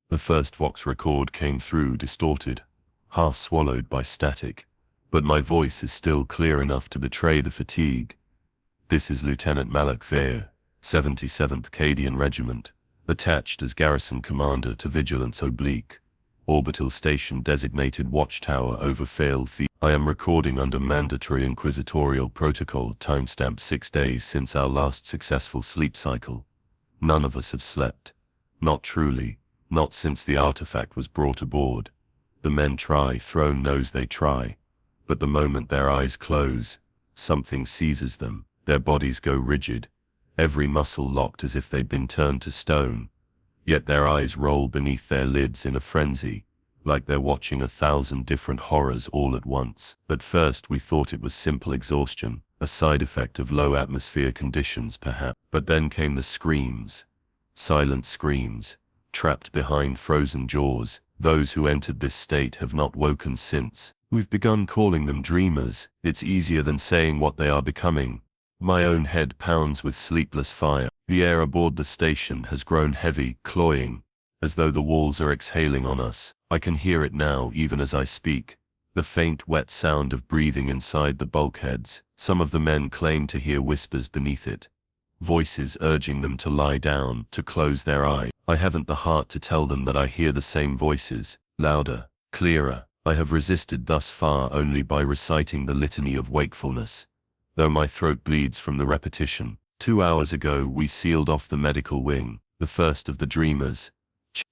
The first Vox record came through distorted, half swallowed by static, but my voice is still clear enough to betray the fatigue. This is Lieutenant Malak Veer, 77th Cadian Regiment, attached as garrison commander to Vigilance Oblique, orbital station designated watchtower over failed field. I am recording under mandatory inquisitorial protocol, timestamp 6 days since our last successful sleep cycle. None of us have slept. Not truly, not since the artifact was brought aboard. The men try, Throne knows they try, but the moment their eyes close, something seizes them, their bodies go rigid, every muscle locked as if they'd been turned to stone. Yet their eyes roll beneath their lids in a frenzy, like they're watching 1,000 different horrors all at once. At first we thought it was simple exhaustion, a side effect of low atmosphere conditions perhaps. But then came the screams. Silent screams, trapped behind frozen jaws. Those who entered this state have not woken since. We've begun calling them dreamers. It's easier than saying what they are becoming. My own head pounds with sleepless fire. The air aboard the station has grown heavy, cloying, as though the walls are exhaling on us. I can hear it now even as I speak. The faint, wet sound of breathing inside the bulkheads. Some of the men claim to hear whispers beneath it. Voices urging them to lie down, to close their eyes. I haven't the heart to tell them that I hear the same voices, louder, clearer. I have resisted thus far only by reciting the litany of wakefulness, though my throat bleeds from the repetition. 2 hours ago we sealed off the medical wing, the first of the dreamers.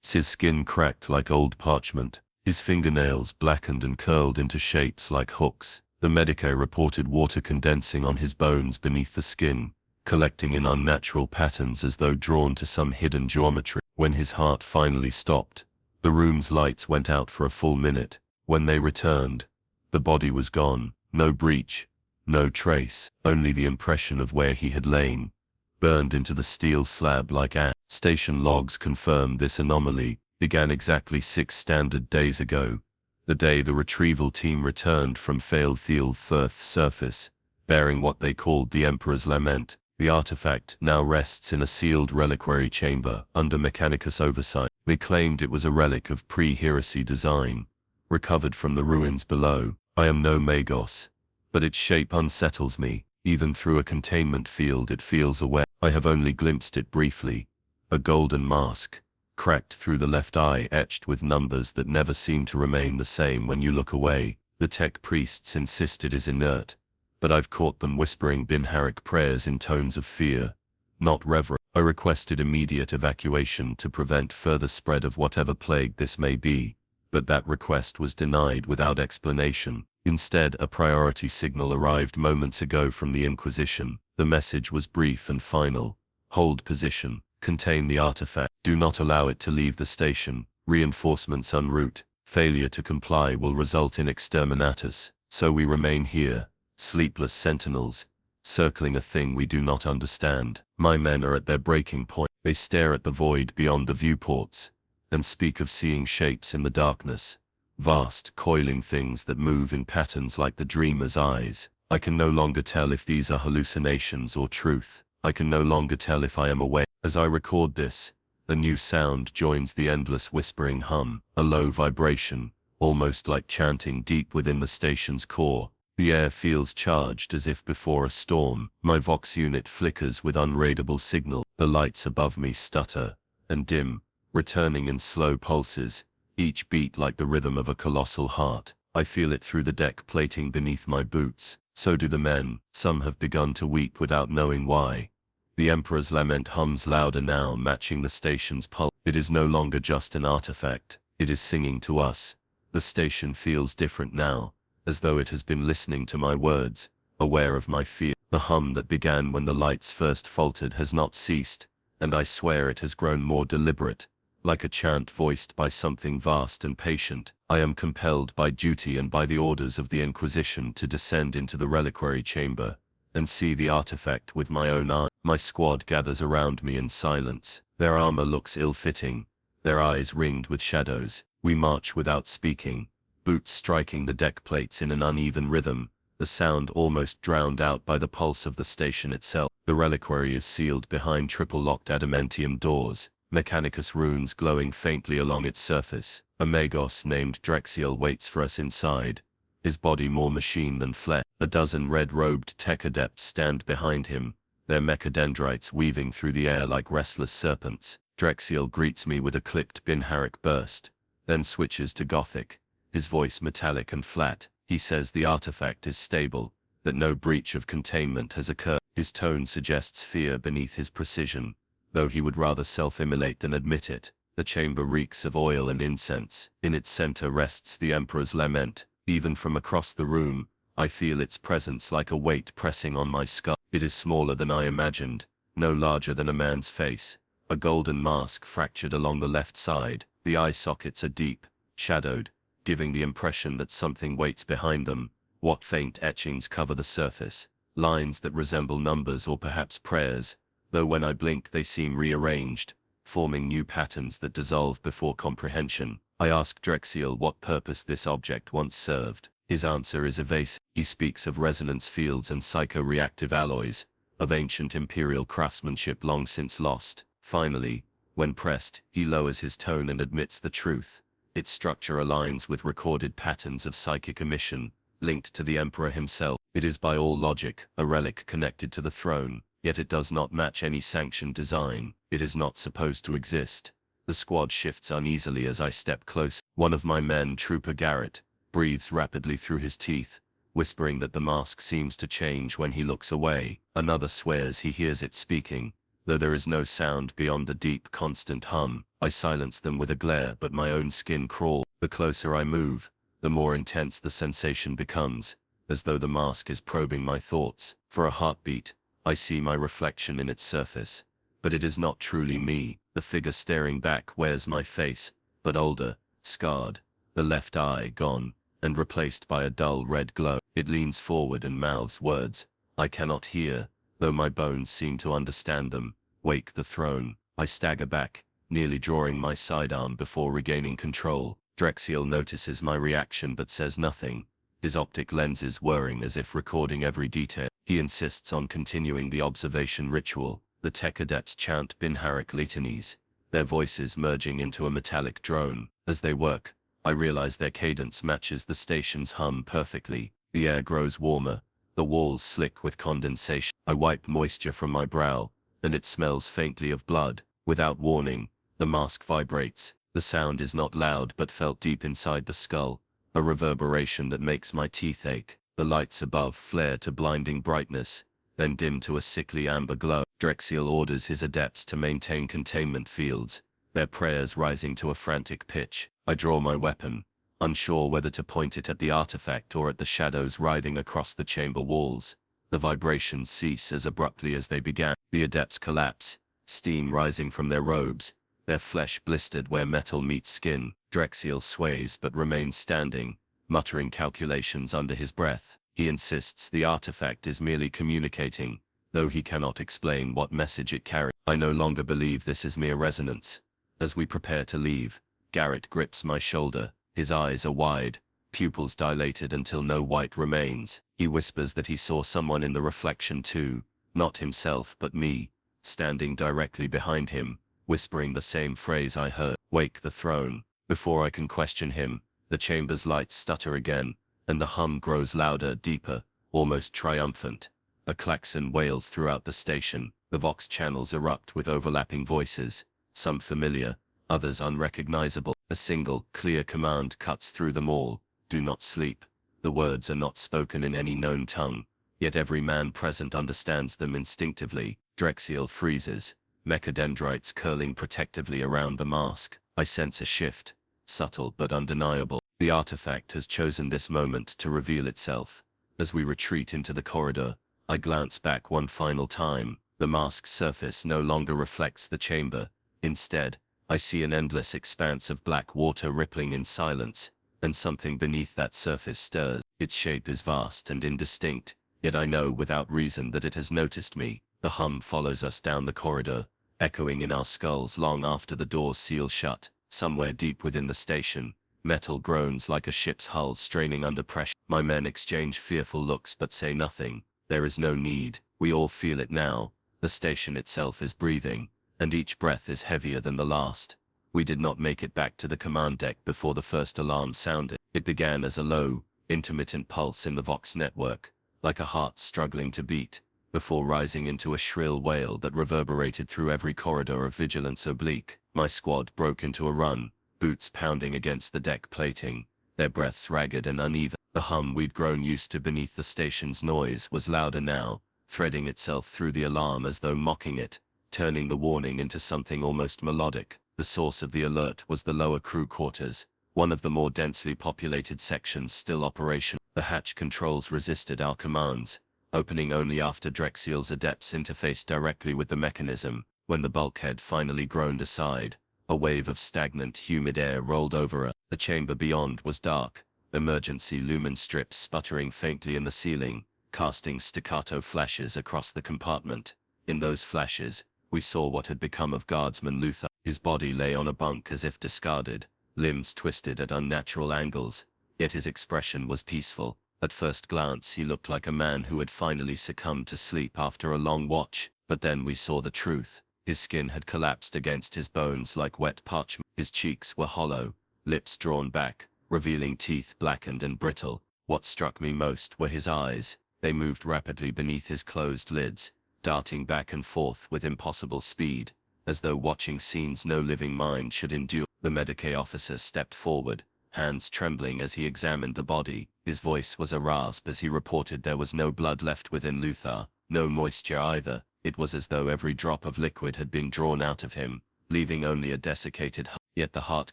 His skin cracked like old parchment, his fingernails blackened and curled into shapes like hooks. The Medicae reported water condensing on his bones beneath the skin, collecting in unnatural patterns as though drawn to some hidden geometry. When his heart finally stopped, the room's lights went out for a full minute. When they returned, the body was gone, no breach, no trace, only the impression of where he had lain, burned into the steel slab like ash. Station logs confirmed this anomaly began exactly 6 standard days ago, the day the retrieval team returned from failed Firth's surface, bearing what they called the Emperor's Lament. The artifact now rests in a sealed reliquary chamber under Mechanicus oversight. They claimed it was a relic of pre-heresy design, recovered from the ruins below. I am no Magos, but its shape unsettles me. Even through a containment field it feels aware. I have only glimpsed it briefly. A golden mask, cracked through the left eye, etched with numbers that never seem to remain the same when you look away. The tech priests insisted is inert, but I've caught them whispering Binharic prayers in tones of fear, not reverence. I requested immediate evacuation to prevent further spread of whatever plague this may be, but that request was denied without explanation. Instead, a priority signal arrived moments ago from the Inquisition. The message was brief and final. Hold position. Contain the artifact. Do not allow it to leave the station. Reinforcements en route. Failure to comply will result in exterminatus. So we remain here, sleepless sentinels, circling a thing we do not understand. My men are at their breaking point. They stare at the void beyond the viewports, and speak of seeing shapes in the darkness. Vast, coiling things that move in patterns like the dreamer's eyes. I can no longer tell if these are hallucinations or truth. I can no longer tell if I am awake. As I record this, a new sound joins the endless whispering hum, a low vibration, almost like chanting deep within the station's core. The air feels charged as if before a storm. My Vox unit flickers with unreadable signal. The lights above me stutter and dim, returning in slow pulses, each beat like the rhythm of a colossal heart. I feel it through the deck plating beneath my boots. So do the men. Some have begun to weep without knowing why. The Emperor's Lament hums louder now, matching the station's pulse. It is no longer just an artifact. It is singing to us. The station feels different now, as though it has been listening to my words, aware of my fear. The hum that began when the lights first faltered has not ceased, and I swear it has grown more deliberate, like a chant voiced by something vast and patient. I am compelled by duty and by the orders of the Inquisition to descend into the reliquary chamber and see the artifact with my own eyes. My squad gathers around me in silence. Their armor looks ill-fitting, their eyes ringed with shadows. We march without speaking, boots striking the deck plates in an uneven rhythm, the sound almost drowned out by the pulse of the station itself. The reliquary is sealed behind triple-locked adamantium doors, Mechanicus runes glowing faintly along its surface. A Magos named Drexiel waits for us inside, his body more machine than flesh. A dozen red-robed tech adepts stand behind him, their mechadendrites weaving through the air like restless serpents. Drexiel greets me with a clipped Binharik burst, then switches to Gothic, his voice metallic and flat. He says the artifact is stable, that no breach of containment has occurred. His tone suggests fear beneath his precision, though he would rather self-immolate than admit it. The chamber reeks of oil and incense. In its center rests the Emperor's Lament. Even from across the room, I feel its presence like a weight pressing on my skull. It is smaller than I imagined, no larger than a man's face. A golden mask fractured along the left side. The eye sockets are deep, shadowed, giving the impression that something waits behind them. What faint etchings cover the surface, lines that resemble numbers or perhaps prayers, though when I blink they seem rearranged, forming new patterns that dissolve before comprehension. I ask Drexiel what purpose this object once served. His answer is evasive. He speaks of resonance fields and psycho-reactive alloys, of ancient imperial craftsmanship long since lost. Finally, when pressed, he lowers his tone and admits the truth. Its structure aligns with recorded patterns of psychic emission, linked to the Emperor himself. It is by all logic a relic connected to the throne, yet it does not match any sanctioned design. It is not supposed to exist. The squad shifts uneasily as I step close. One of my men, Trooper Garrett, breathes rapidly through his teeth, whispering that the mask seems to change when he looks away. Another swears he hears it speaking, though there is no sound beyond the deep, constant hum. I silence them with a glare, but my own skin crawls. The closer I move, the more intense the sensation becomes, as though the mask is probing my thoughts. For a heartbeat, I see my reflection in its surface, but it is not truly me. The figure staring back wears my face, but older, scarred, the left eye gone, and replaced by a dull red glow. It leans forward and mouths words I cannot hear, though my bones seem to understand them. Wake the throne. I stagger back, nearly drawing my sidearm before regaining control. Drexiel notices my reaction but says nothing, his optic lenses whirring as if recording every detail. He insists on continuing the observation ritual. The tech adepts chant Binharik litanies, their voices merging into a metallic drone. As they work, I realize their cadence matches the station's hum perfectly. The air grows warmer, the walls slick with condensation. I wipe moisture from my brow, and it smells faintly of blood. Without warning, the mask vibrates. The sound is not loud but felt deep inside the skull, a reverberation that makes my teeth ache. The lights above flare to blinding brightness, then dim to a sickly amber glow. Drexiel orders his adepts to maintain containment fields, their prayers rising to a frantic pitch. I draw my weapon, unsure whether to point it at the artifact or at the shadows writhing across the chamber walls. The vibrations cease as abruptly as they began. The adepts collapse, steam rising from their robes, their flesh blistered where metal meets skin. Drexiel sways but remains standing, muttering calculations under his breath. He insists the artifact is merely communicating, though he cannot explain what message it carries. I no longer believe this is mere resonance. As we prepare to leave, Garrett grips my shoulder. His eyes are wide, pupils dilated until no white remains. He whispers that he saw someone in the reflection too, not himself but me, standing directly behind him, whispering the same phrase I heard. Wake the throne. Before I can question him, the chamber's lights stutter again, and the hum grows louder, deeper, almost triumphant. A klaxon wails throughout the station. The vox channels erupt with overlapping voices, some familiar, others unrecognizable. A single, clear command cuts through them all: do not sleep. The words are not spoken in any known tongue, yet every man present understands them instinctively. Drexiel freezes, mechadendrites curling protectively around the mask. I sense a shift, subtle but undeniable. The artifact has chosen this moment to reveal itself. As we retreat into the corridor, I glance back one final time. The mask's surface no longer reflects the chamber. Instead, I see an endless expanse of black water rippling in silence, and something beneath that surface stirs. Its shape is vast and indistinct, yet I know without reason that it has noticed me. The hum follows us down the corridor, echoing in our skulls long after the doors seal shut. Somewhere deep within the station, metal groans like a ship's hull straining under pressure. My men exchange fearful looks but say nothing. There is no need. We all feel it now. The station itself is breathing, and each breath is heavier than the last. We did not make it back to the command deck before the first alarm sounded. It began as a low, intermittent pulse in the Vox network, like a heart struggling to beat, before rising into a shrill wail that reverberated through every corridor of Vigilance Oblique. My squad broke into a run, boots pounding against the deck plating, their breaths ragged and uneven. The hum we'd grown used to beneath the station's noise was louder now, threading itself through the alarm as though mocking it, turning the warning into something almost melodic. The source of the alert was the lower crew quarters, one of the more densely populated sections still operational. The hatch controls resisted our commands, opening only after Drexiel's adepts interfaced directly with the mechanism. When the bulkhead finally groaned aside, a wave of stagnant, humid air rolled over us. The chamber beyond was dark, emergency lumen strips sputtering faintly in the ceiling, casting staccato flashes across the compartment. In those flashes, we saw what had become of Guardsman Luther. His body lay on a bunk as if discarded, limbs twisted at unnatural angles, yet his expression was peaceful. At first glance he looked like a man who had finally succumbed to sleep after a long watch, but then we saw the truth. His skin had collapsed against his bones like wet parchment. His cheeks were hollow, lips drawn back, revealing teeth blackened and brittle. What struck me most were his eyes. They moved rapidly beneath his closed lids, darting back and forth with impossible speed, as though watching scenes no living mind should endure. The Medicae officer stepped forward, hands trembling as he examined the body. His voice was a rasp as he reported there was no blood left within Luther, no moisture either. It was as though every drop of liquid had been drawn out of him, leaving only a desiccated heart. Yet the heart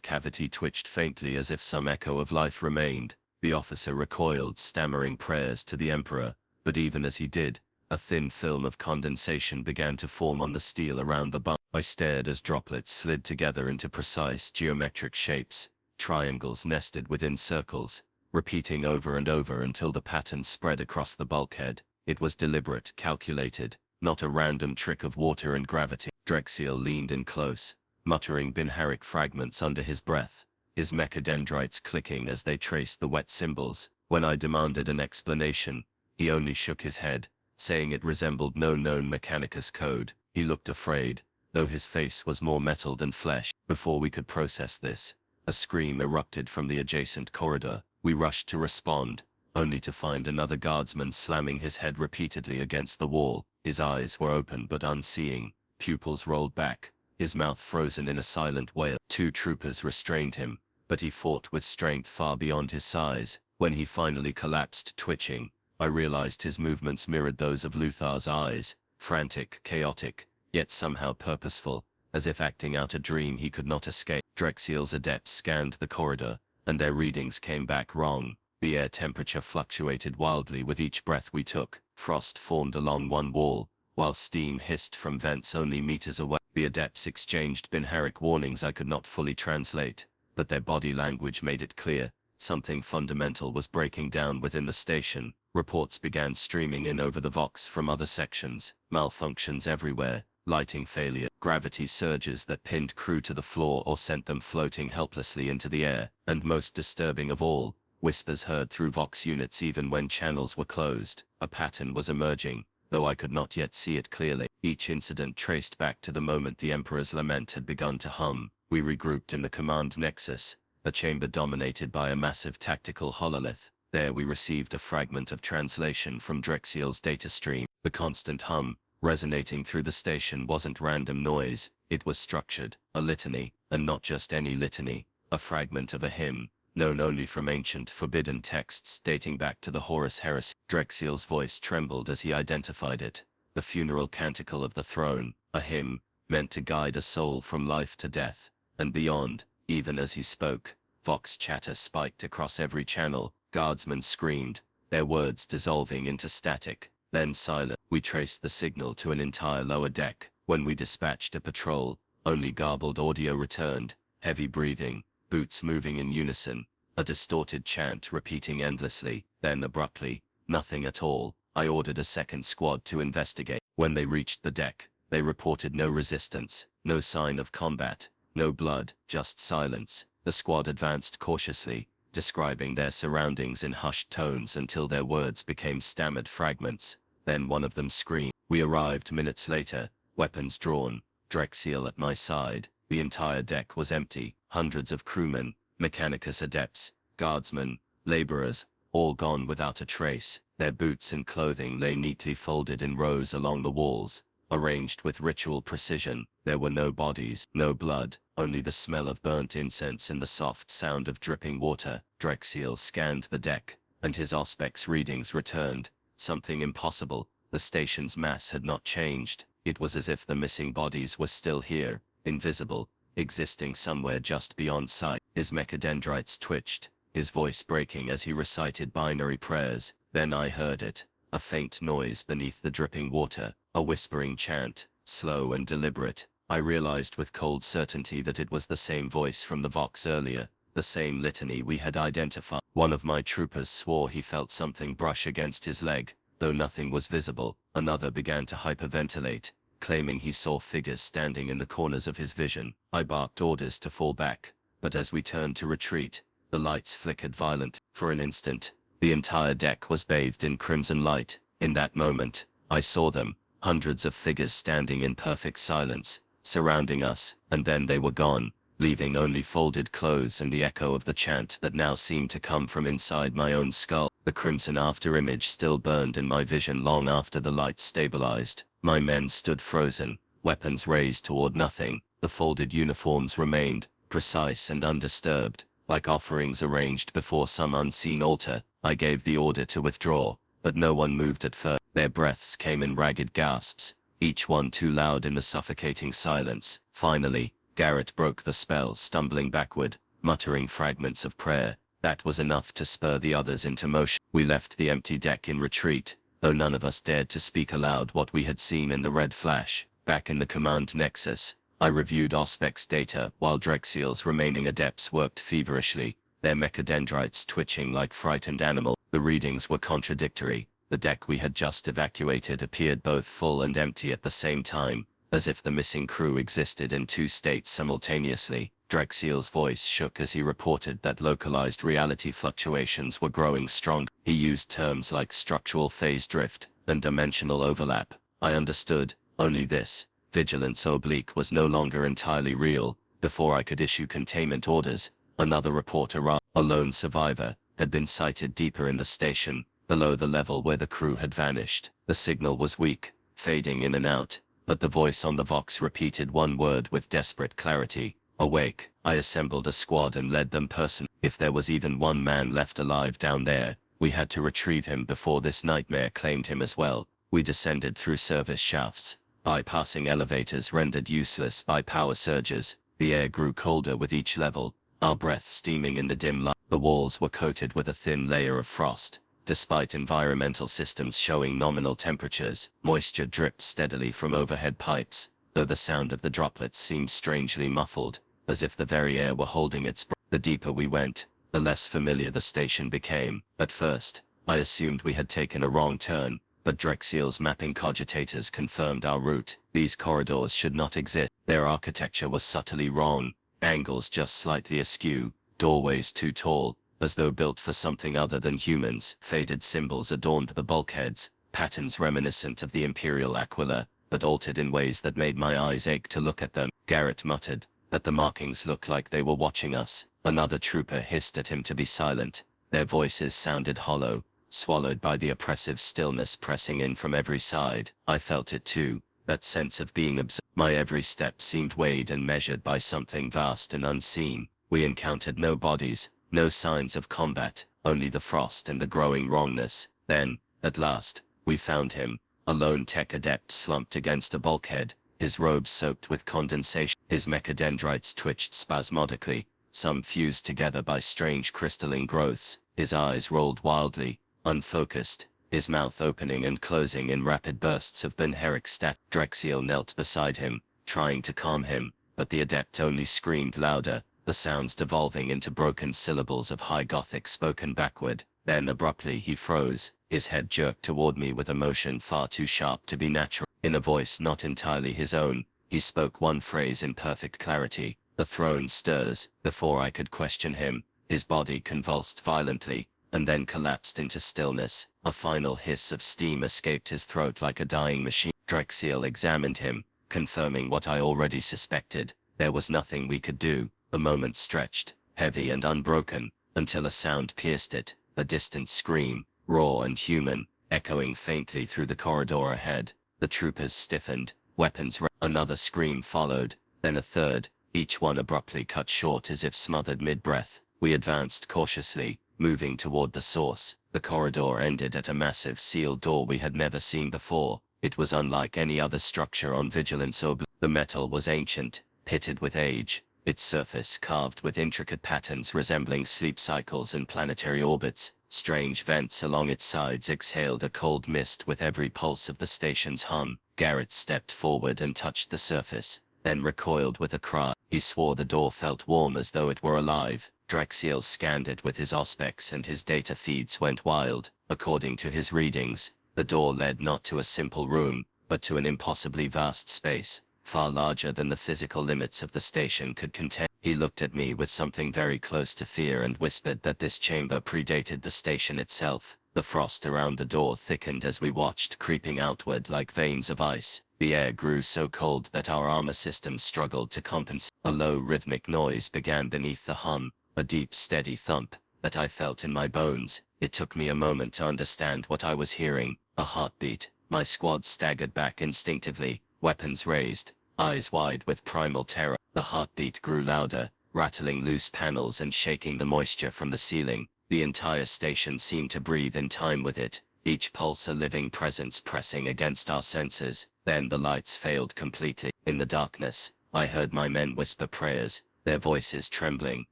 cavity twitched faintly as if some echo of life remained. The officer recoiled, stammering prayers to the Emperor, but even as he did, a thin film of condensation began to form on the steel around the bunk. I stared as droplets slid together into precise geometric shapes, triangles nested within circles, repeating over and over until the pattern spread across the bulkhead. It was deliberate, calculated, not a random trick of water and gravity. Drexiel leaned in close, muttering binharic fragments under his breath, his mechadendrites clicking as they traced the wet symbols. When I demanded an explanation, he only shook his head, saying it resembled no known Mechanicus code. He looked afraid, though his face was more metal than flesh. Before we could process this, a scream erupted from the adjacent corridor. We rushed to respond, only to find another guardsman slamming his head repeatedly against the wall. His eyes were open but unseeing, pupils rolled back, his mouth frozen in a silent wail. 2 troopers restrained him, but he fought with strength far beyond his size. When he finally collapsed, twitching, I realized his movements mirrored those of Luther's eyes, frantic, chaotic, yet somehow purposeful, as if acting out a dream he could not escape. Drexiel's adepts scanned the corridor, and their readings came back wrong. The air temperature fluctuated wildly with each breath we took. Frost formed along one wall, while steam hissed from vents only meters away. The adepts exchanged binharic warnings I could not fully translate, but their body language made it clear. Something fundamental was breaking down within the station. Reports began streaming in over the Vox from other sections. Malfunctions everywhere, lighting failure, gravity surges that pinned crew to the floor or sent them floating helplessly into the air, and most disturbing of all, whispers heard through Vox units even when channels were closed. A pattern was emerging, though I could not yet see it clearly. Each incident traced back to the moment the Emperor's Lament had begun to hum. We regrouped in the command nexus, a chamber dominated by a massive tactical hololith. There we received a fragment of translation from Drexiel's data stream. The constant hum, resonating through the station, wasn't random noise, it was structured, a litany, and not just any litany, a fragment of a hymn, known only from ancient forbidden texts dating back to the Horus Heresy. Drexiel's voice trembled as he identified it, the funeral canticle of the throne, a hymn, meant to guide a soul from life to death, and beyond. Even as he spoke, Vox chatter spiked across every channel. Guardsmen screamed, their words dissolving into static, then silent. We traced the signal to an entire lower deck. When we dispatched a patrol, only garbled audio returned, heavy breathing, boots moving in unison, a distorted chant repeating endlessly. Then abruptly, nothing at all. I ordered a second squad to investigate. When they reached the deck, they reported no resistance, no sign of combat, no blood, just silence. The squad advanced cautiously, describing their surroundings in hushed tones until their words became stammered fragments. Then one of them screamed. We arrived minutes later, weapons drawn, Drexiel at my side. The entire deck was empty. Hundreds of crewmen, Mechanicus adepts, guardsmen, laborers, all gone without a trace. Their boots and clothing lay neatly folded in rows along the walls, arranged with ritual precision. There were no bodies, no blood, only the smell of burnt incense and the soft sound of dripping water. Drexiel scanned the deck, and his Auspex readings returned. Something impossible. The station's mass had not changed. It was as if the missing bodies were still here, invisible, existing somewhere just beyond sight. His mechadendrites twitched, his voice breaking as he recited binary prayers. Then I heard it, a faint noise beneath the dripping water, a whispering chant, slow and deliberate. I realized with cold certainty that it was the same voice from the Vox earlier, the same litany we had identified. One of my troopers swore he felt something brush against his leg, though nothing was visible. Another began to hyperventilate, claiming he saw figures standing in the corners of his vision. I barked orders to fall back, but as we turned to retreat, the lights flickered violently. For an instant, the entire deck was bathed in crimson light. In that moment, I saw them, hundreds of figures standing in perfect silence, surrounding us, and then they were gone, leaving only folded clothes and the echo of the chant that now seemed to come from inside my own skull. The crimson afterimage still burned in my vision long after the lights stabilized. My men stood frozen, weapons raised toward nothing. The folded uniforms remained, precise and undisturbed, like offerings arranged before some unseen altar. I gave the order to withdraw, but no one moved at first. Their breaths came in ragged gasps, each one too loud in the suffocating silence. Finally, Garrett broke the spell, stumbling backward, muttering fragments of prayer. That was enough to spur the others into motion. We left the empty deck in retreat, though none of us dared to speak aloud what we had seen in the red flash. Back in the command nexus, I reviewed Auspex data while Drexiel's remaining adepts worked feverishly, their mechadendrites twitching like frightened animals. The readings were contradictory. The deck we had just evacuated appeared both full and empty at the same time, as if the missing crew existed in two states simultaneously. Drexiel's voice shook as he reported that localized reality fluctuations were growing strong. He used terms like structural phase drift and dimensional overlap. I understood, only this. Vigilance Oblique was no longer entirely real. Before I could issue containment orders, another report arrived. A lone survivor had been sighted deeper in the station, below the level where the crew had vanished. The signal was weak, fading in and out, but the voice on the Vox repeated one word with desperate clarity: awake. I assembled a squad and led them personally. If there was even one man left alive down there, we had to retrieve him before this nightmare claimed him as well. We descended through service shafts, bypassing elevators rendered useless by power surges. The air grew colder with each level, our breath steaming in the dim light. The walls were coated with a thin layer of frost. Despite environmental systems showing nominal temperatures, moisture dripped steadily from overhead pipes, though the sound of the droplets seemed strangely muffled, as if the very air were holding its breath. The deeper we went, the less familiar the station became. At first, I assumed we had taken a wrong turn, but Drexiel's mapping cogitators confirmed our route. These corridors should not exist. Their architecture was subtly wrong, angles just slightly askew, doorways too tall, as though built for something other than humans. Faded symbols adorned the bulkheads, patterns reminiscent of the Imperial Aquila, but altered in ways that made my eyes ache to look at them. Garrett muttered that the markings looked like they were watching us. Another trooper hissed at him to be silent. Their voices sounded hollow, swallowed by the oppressive stillness pressing in from every side. I felt it too, that sense of being observed. My every step seemed weighed and measured by something vast and unseen. We encountered no bodies, no signs of combat, only the frost and the growing wrongness. Then, at last, we found him, a lone tech adept slumped against a bulkhead, his robes soaked with condensation. His mechadendrites twitched spasmodically, some fused together by strange crystalline growths. His eyes rolled wildly, unfocused, his mouth opening and closing in rapid bursts of benheric stat. Drexiel knelt beside him, trying to calm him, but the adept only screamed louder, the sounds devolving into broken syllables of high Gothic spoken backward. Then abruptly he froze, his head jerked toward me with a motion far too sharp to be natural. In a voice not entirely his own, he spoke one phrase in perfect clarity: "The throne stirs." Before I could question him, his body convulsed violently, and then collapsed into stillness. A final hiss of steam escaped his throat like a dying machine. Drexiel examined him, confirming what I already suspected. There was nothing we could do. The moment stretched, heavy and unbroken, until a sound pierced it, a distant scream, raw and human, echoing faintly through the corridor ahead. The troopers stiffened, weapons another scream followed, then a third, each one abruptly cut short as if smothered mid-breath. We advanced cautiously, moving toward the source. The corridor ended at a massive sealed door we had never seen before. It was unlike any other structure on Vigilance Obl. The metal was ancient, pitted with age, its surface carved with intricate patterns resembling sleep cycles and planetary orbits. Strange vents along its sides exhaled a cold mist with every pulse of the station's hum. Garrett stepped forward and touched the surface, then recoiled with a cry. He swore the door felt warm as though it were alive. Drexiel scanned it with his auspex and his data feeds went wild. According to his readings, the door led not to a simple room, but to an impossibly vast space, far larger than the physical limits of the station could contain. He looked at me with something very close to fear and whispered that this chamber predated the station itself. The frost around the door thickened as we watched, creeping outward like veins of ice. The air grew so cold that our armor systems struggled to compensate. A low rhythmic noise began beneath the hum, a deep steady thump that I felt in my bones. It took me a moment to understand what I was hearing. A heartbeat. My squad staggered back instinctively, weapons raised, eyes wide with primal terror. The heartbeat grew louder, rattling loose panels and shaking the moisture from the ceiling. The entire station seemed to breathe in time with it, each pulse a living presence pressing against our senses. Then the lights failed completely. In the darkness, I heard my men whisper prayers, their voices trembling.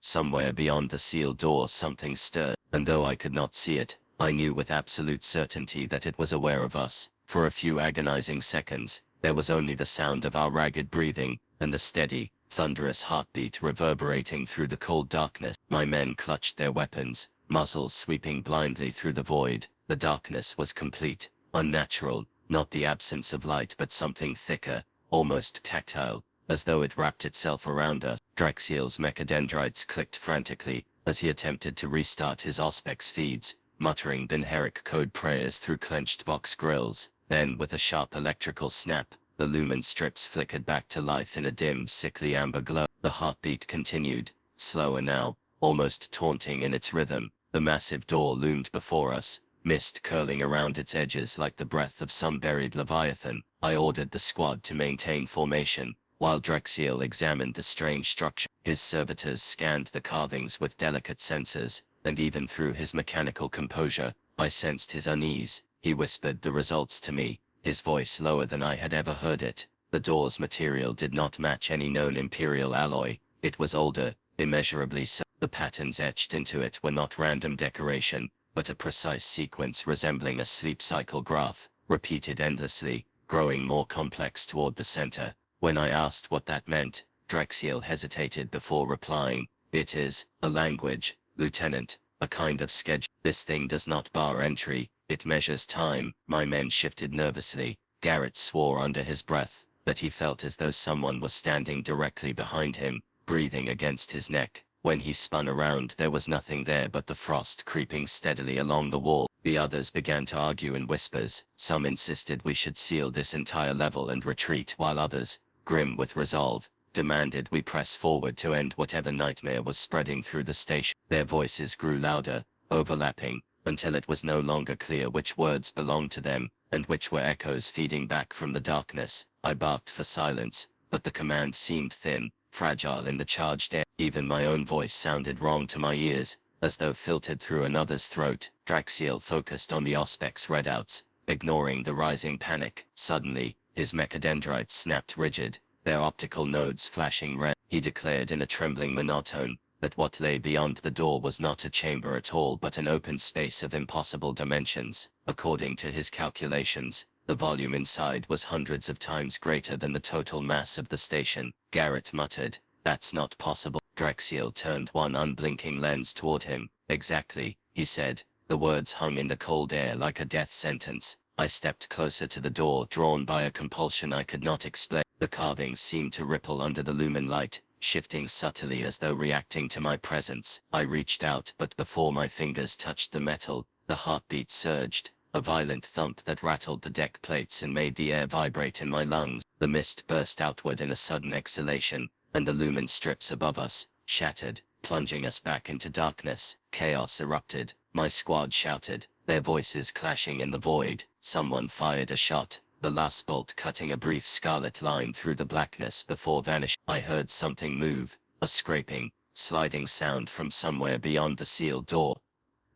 Somewhere beyond the sealed door something stirred, and though I could not see it, I knew with absolute certainty that it was aware of us. For a few agonizing seconds, there was only the sound of our ragged breathing, and the steady, thunderous heartbeat reverberating through the cold darkness. My men clutched their weapons, muzzles sweeping blindly through the void. The darkness was complete, unnatural, not the absence of light but something thicker, almost tactile, as though it wrapped itself around us. Drexiel's mechadendrites clicked frantically as he attempted to restart his auspex feeds, muttering binheric code prayers through clenched vox grills. Then, with a sharp electrical snap, the lumen strips flickered back to life in a dim, sickly amber glow. The heartbeat continued, slower now, almost taunting in its rhythm. The massive door loomed before us, mist curling around its edges like the breath of some buried leviathan. I ordered the squad to maintain formation, while Drexiel examined the strange structure. His servitors scanned the carvings with delicate sensors, and even through his mechanical composure, I sensed his unease. He whispered the results to me, his voice lower than I had ever heard it. The door's material did not match any known Imperial alloy. It was older, immeasurably so. The patterns etched into it were not random decoration, but a precise sequence resembling a sleep cycle graph, repeated endlessly, growing more complex toward the center. When I asked what that meant, Drexiel hesitated before replying. It is a language, Lieutenant, a kind of schedule. This thing does not bar entry, it measures time. My men shifted nervously. Garrett swore under his breath that he felt as though someone was standing directly behind him, breathing against his neck. When he spun around, there was nothing there but the frost creeping steadily along the wall. The others began to argue in whispers. Some insisted we should seal this entire level and retreat, while others, grim with resolve, demanded we press forward to end whatever nightmare was spreading through the station. Their voices grew louder, overlapping, until it was no longer clear which words belonged to them, and which were echoes feeding back from the darkness. I barked for silence, but the command seemed thin, fragile in the charged air. Even my own voice sounded wrong to my ears, as though filtered through another's throat. Drexiel focused on the auspex readouts, ignoring the rising panic. Suddenly, his mechadendrites snapped rigid, their optical nodes flashing red. He declared in a trembling monotone that what lay beyond the door was not a chamber at all but an open space of impossible dimensions. According to his calculations, the volume inside was hundreds of times greater than the total mass of the station. Garrett muttered, "That's not possible." Drexiel turned one unblinking lens toward him. "Exactly," he said. The words hung in the cold air like a death sentence. I stepped closer to the door, drawn by a compulsion I could not explain. The carvings seemed to ripple under the lumen light, shifting subtly as though reacting to my presence. I reached out, but before my fingers touched the metal, the heartbeat surged, a violent thump that rattled the deck plates and made the air vibrate in my lungs. The mist burst outward in a sudden exhalation, and the lumen strips above us shattered, plunging us back into darkness. Chaos erupted. My squad shouted, their voices clashing in the void. Someone fired a shot, the last bolt cutting a brief scarlet line through the blackness before vanishing. I heard something move, a scraping, sliding sound from somewhere beyond the sealed door.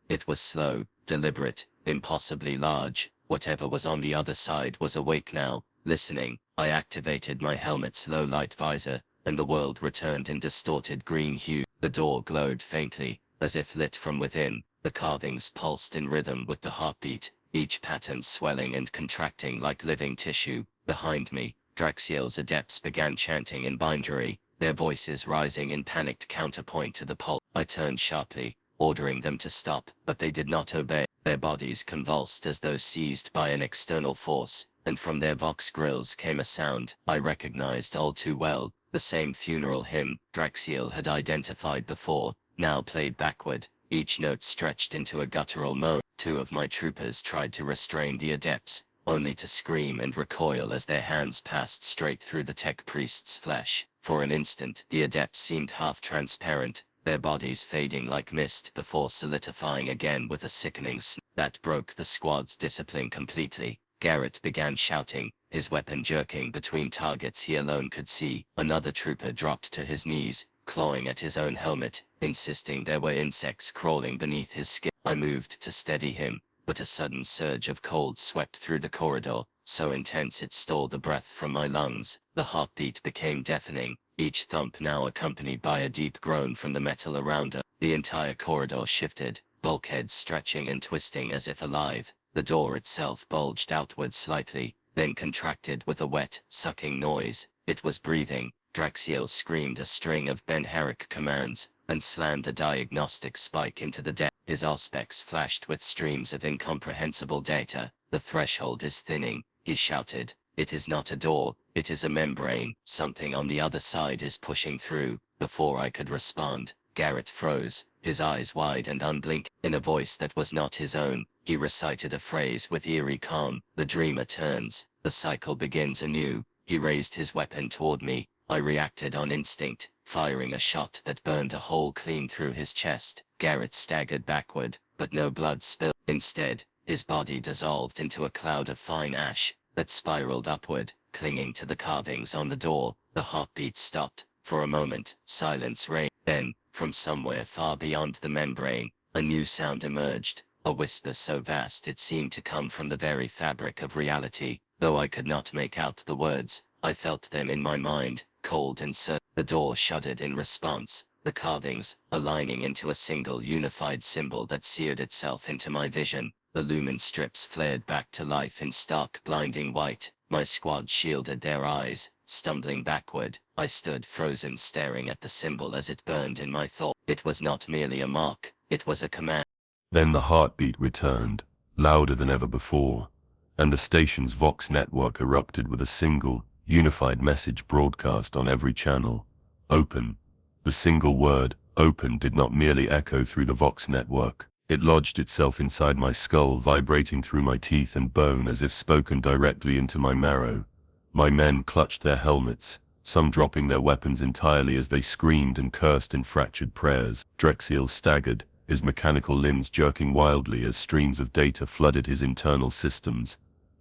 It was slow, deliberate, impossibly large. Whatever was on the other side was awake now, listening. I activated my helmet's low-light visor, and the world returned in distorted green hue. The door glowed faintly, as if lit from within. The carvings pulsed in rhythm with the heartbeat, each pattern swelling and contracting like living tissue. Behind me, Draxiel's adepts began chanting in bindery, their voices rising in panicked counterpoint to the pulse. I turned sharply, ordering them to stop, but they did not obey. Their bodies convulsed as though seized by an external force, and from their vox grills came a sound I recognized all too well, the same funeral hymn Draxiel had identified before, now played backward, each note stretched into a guttural moan. Two of my troopers tried to restrain the adepts, only to scream and recoil as their hands passed straight through the tech priest's flesh. For an instant, the adepts seemed half transparent, their bodies fading like mist before solidifying again with a sickening snap that broke the squad's discipline completely. Garrett began shouting, his weapon jerking between targets he alone could see. Another trooper dropped to his knees, clawing at his own helmet, insisting there were insects crawling beneath his skin. I moved to steady him, but a sudden surge of cold swept through the corridor, so intense it stole the breath from my lungs. The heartbeat became deafening, each thump now accompanied by a deep groan from the metal around us. The entire corridor shifted, bulkheads stretching and twisting as if alive. The door itself bulged outward slightly, then contracted with a wet, sucking noise. It was breathing. Draxiel screamed a string of Ben Herrick commands, and slammed a diagnostic spike into the deck. His auspex flashed with streams of incomprehensible data. The threshold is thinning, he shouted. It is not a door, it is a membrane. Something on the other side is pushing through. Before I could respond, Garrett froze, his eyes wide and unblinking. In a voice that was not his own, he recited a phrase with eerie calm. The dreamer turns, the cycle begins anew. He raised his weapon toward me. I reacted on instinct, firing a shot that burned a hole clean through his chest. Garrett staggered backward, but no blood spilled. Instead, his body dissolved into a cloud of fine ash that spiraled upward, clinging to the carvings on the door. The heartbeat stopped. For a moment, silence reigned. Then, from somewhere far beyond the membrane, a new sound emerged, a whisper so vast it seemed to come from the very fabric of reality. Though I could not make out the words, I felt them in my mind, cold and certain. The door shuddered in response, the carvings aligning into a single unified symbol that seared itself into my vision. The lumen strips flared back to life in stark, blinding white. My squad shielded their eyes, stumbling backward. I stood frozen, staring at the symbol as it burned in my thought. It was not merely a mark, it was a command. Then the heartbeat returned, louder than ever before, and the station's Vox network erupted with a single, unified message broadcast on every channel. Open. The single word, open, did not merely echo through the Vox network. It lodged itself inside my skull, vibrating through my teeth and bone as if spoken directly into my marrow. My men clutched their helmets, some dropping their weapons entirely as they screamed and cursed in fractured prayers. Draxiel staggered, his mechanical limbs jerking wildly as streams of data flooded his internal systems.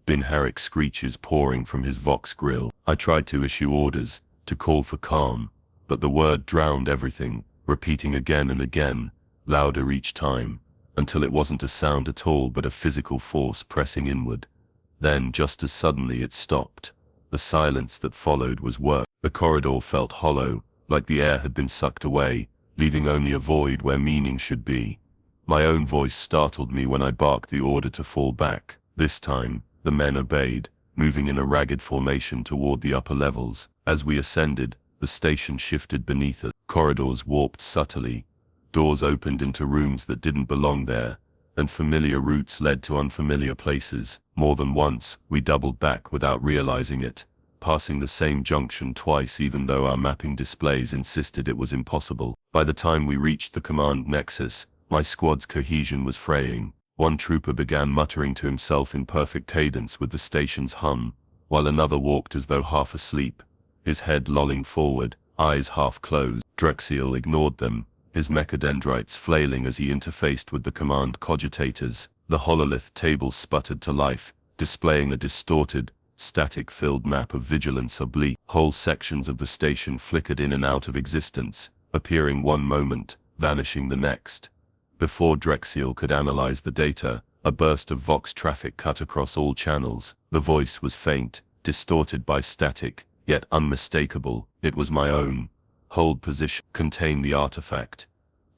Ben Herrick's screeches pouring from his Vox grill. I tried to issue orders, to call for calm, but the word drowned everything, repeating again and again, louder each time, until it wasn't a sound at all but a physical force pressing inward. Then, just as suddenly, it stopped. The silence that followed was worse. The corridor felt hollow, like the air had been sucked away, leaving only a void where meaning should be. My own voice startled me when I barked the order to fall back. This time, the men obeyed, moving in a ragged formation toward the upper levels. As we ascended, the station shifted beneath us. Corridors warped subtly. Doors opened into rooms that didn't belong there, and familiar routes led to unfamiliar places. More than once, we doubled back without realizing it, passing the same junction twice even though our mapping displays insisted it was impossible. By the time we reached the command nexus, my squad's cohesion was fraying. One trooper began muttering to himself in perfect cadence with the station's hum, while another walked as though half asleep, his head lolling forward, eyes half closed. Drexiel ignored them, his mechadendrites flailing as he interfaced with the command cogitators. The hololith table sputtered to life, displaying a distorted, static-filled map of vigilance oblique. Whole sections of the station flickered in and out of existence, appearing one moment, vanishing the next. Before Drexiel could analyze the data, a burst of Vox traffic cut across all channels. The voice was faint, distorted by static, yet unmistakable. It was my own. Hold position. Contain the artifact.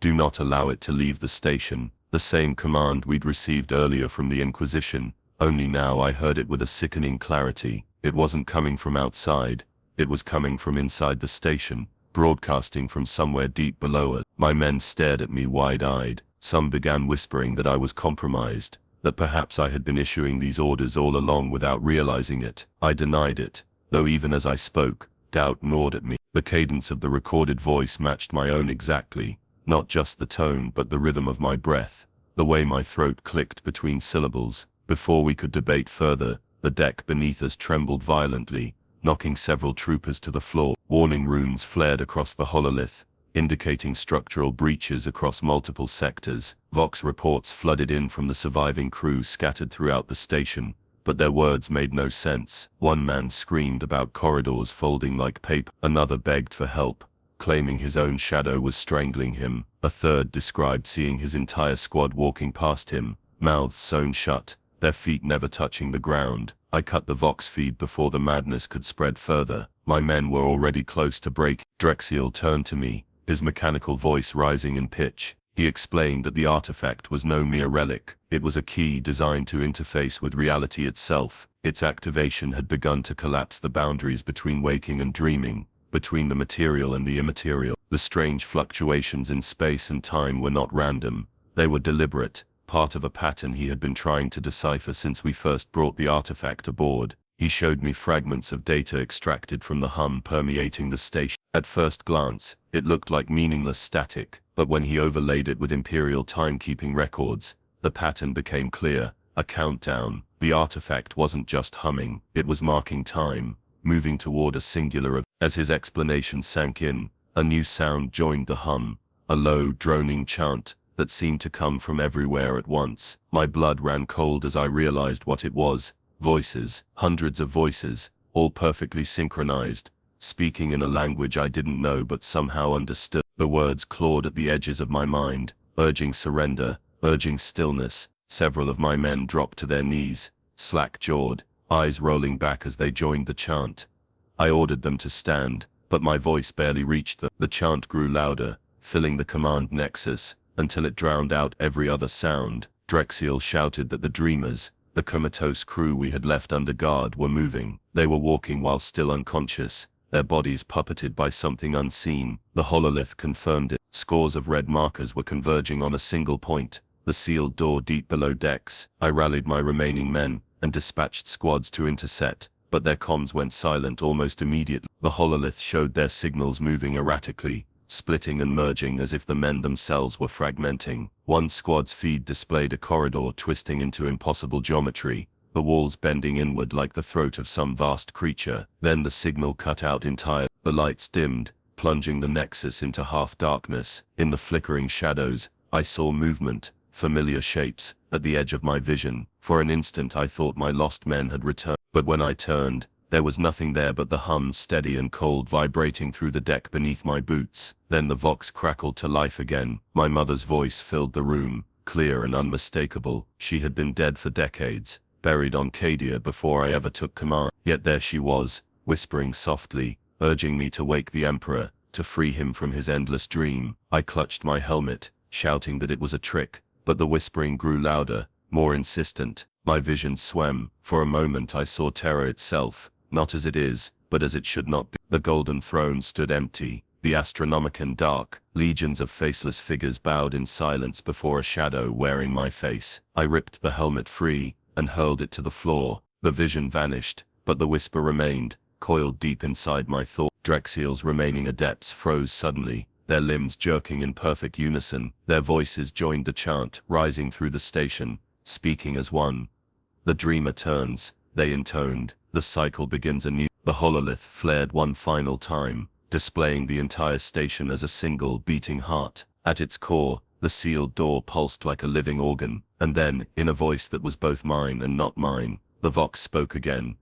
Do not allow it to leave the station. The same command we'd received earlier from the Inquisition, only now I heard it with a sickening clarity. It wasn't coming from outside. It was coming from inside the station, broadcasting from somewhere deep below us. My men stared at me wide-eyed. Some began whispering that I was compromised, that perhaps I had been issuing these orders all along without realizing it. I denied it, though even as I spoke, doubt gnawed at me. The cadence of the recorded voice matched my own exactly, not just the tone but the rhythm of my breath, the way my throat clicked between syllables. Before we could debate further, the deck beneath us trembled violently, knocking several troopers to the floor. Warning runes flared across the hololith, indicating structural breaches across multiple sectors. Vox reports flooded in from the surviving crew scattered throughout the station, but their words made no sense. One man screamed about corridors folding like paper. Another begged for help, claiming his own shadow was strangling him. A third described seeing his entire squad walking past him, mouths sewn shut, their feet never touching the ground. I cut the Vox feed before the madness could spread further. My men were already close to break. Drexiel turned to me, his mechanical voice rising in pitch. He explained that the artifact was no mere relic. It was a key designed to interface with reality itself. Its activation had begun to collapse the boundaries between waking and dreaming, between the material and the immaterial. The strange fluctuations in space and time were not random. They were deliberate, part of a pattern he had been trying to decipher since we first brought the artifact aboard. He showed me fragments of data extracted from the hum permeating the station. At first glance, it looked like meaningless static, but when he overlaid it with Imperial timekeeping records, the pattern became clear. A countdown. The artifact wasn't just humming, it was marking time, moving toward a singular event. As his explanation sank in, a new sound joined the hum, a low, droning chant that seemed to come from everywhere at once. My blood ran cold as I realized what it was. Voices, hundreds of voices, all perfectly synchronized, speaking in a language I didn't know but somehow understood. The words clawed at the edges of my mind, urging surrender, urging stillness. Several of my men dropped to their knees, slack-jawed, eyes rolling back as they joined the chant. I ordered them to stand, but my voice barely reached them. The chant grew louder, filling the command nexus, until it drowned out every other sound. Drexiel shouted that the dreamers, the comatose crew we had left under guard, were moving. They were walking while still unconscious, their bodies puppeted by something unseen. The hololith confirmed it. Scores of red markers were converging on a single point, the sealed door deep below decks. I rallied my remaining men, and dispatched squads to intercept, but their comms went silent almost immediately. The hololith showed their signals moving erratically, splitting and merging as if the men themselves were fragmenting. One squad's feed displayed a corridor twisting into impossible geometry, the walls bending inward like the throat of some vast creature. Then the signal cut out entirely. The lights dimmed, plunging the nexus into half-darkness. In the flickering shadows, I saw movement, familiar shapes, at the edge of my vision. For an instant I thought my lost men had returned, but when I turned, there was nothing there but the hum, steady and cold, vibrating through the deck beneath my boots. Then the Vox crackled to life again. My mother's voice filled the room, clear and unmistakable. She had been dead for decades, buried on Cadia before I ever took command. Yet there she was, whispering softly, urging me to wake the Emperor, to free him from his endless dream. I clutched my helmet, shouting that it was a trick, but the whispering grew louder, more insistent. My vision swam. For a moment I saw terror itself, not as it is, but as it should not be. The golden throne stood empty, the Astronomicon dark. Legions of faceless figures bowed in silence before a shadow wearing my face. I ripped the helmet free, and hurled it to the floor. The vision vanished, but the whisper remained, coiled deep inside my thought. Drexiel's remaining adepts froze suddenly, their limbs jerking in perfect unison. Their voices joined the chant, rising through the station, speaking as one. The dreamer turns, they intoned, the cycle begins anew. The hololith flared one final time, displaying the entire station as a single beating heart. At its core, the sealed door pulsed like a living organ, and then, in a voice that was both mine and not mine, the vox spoke again.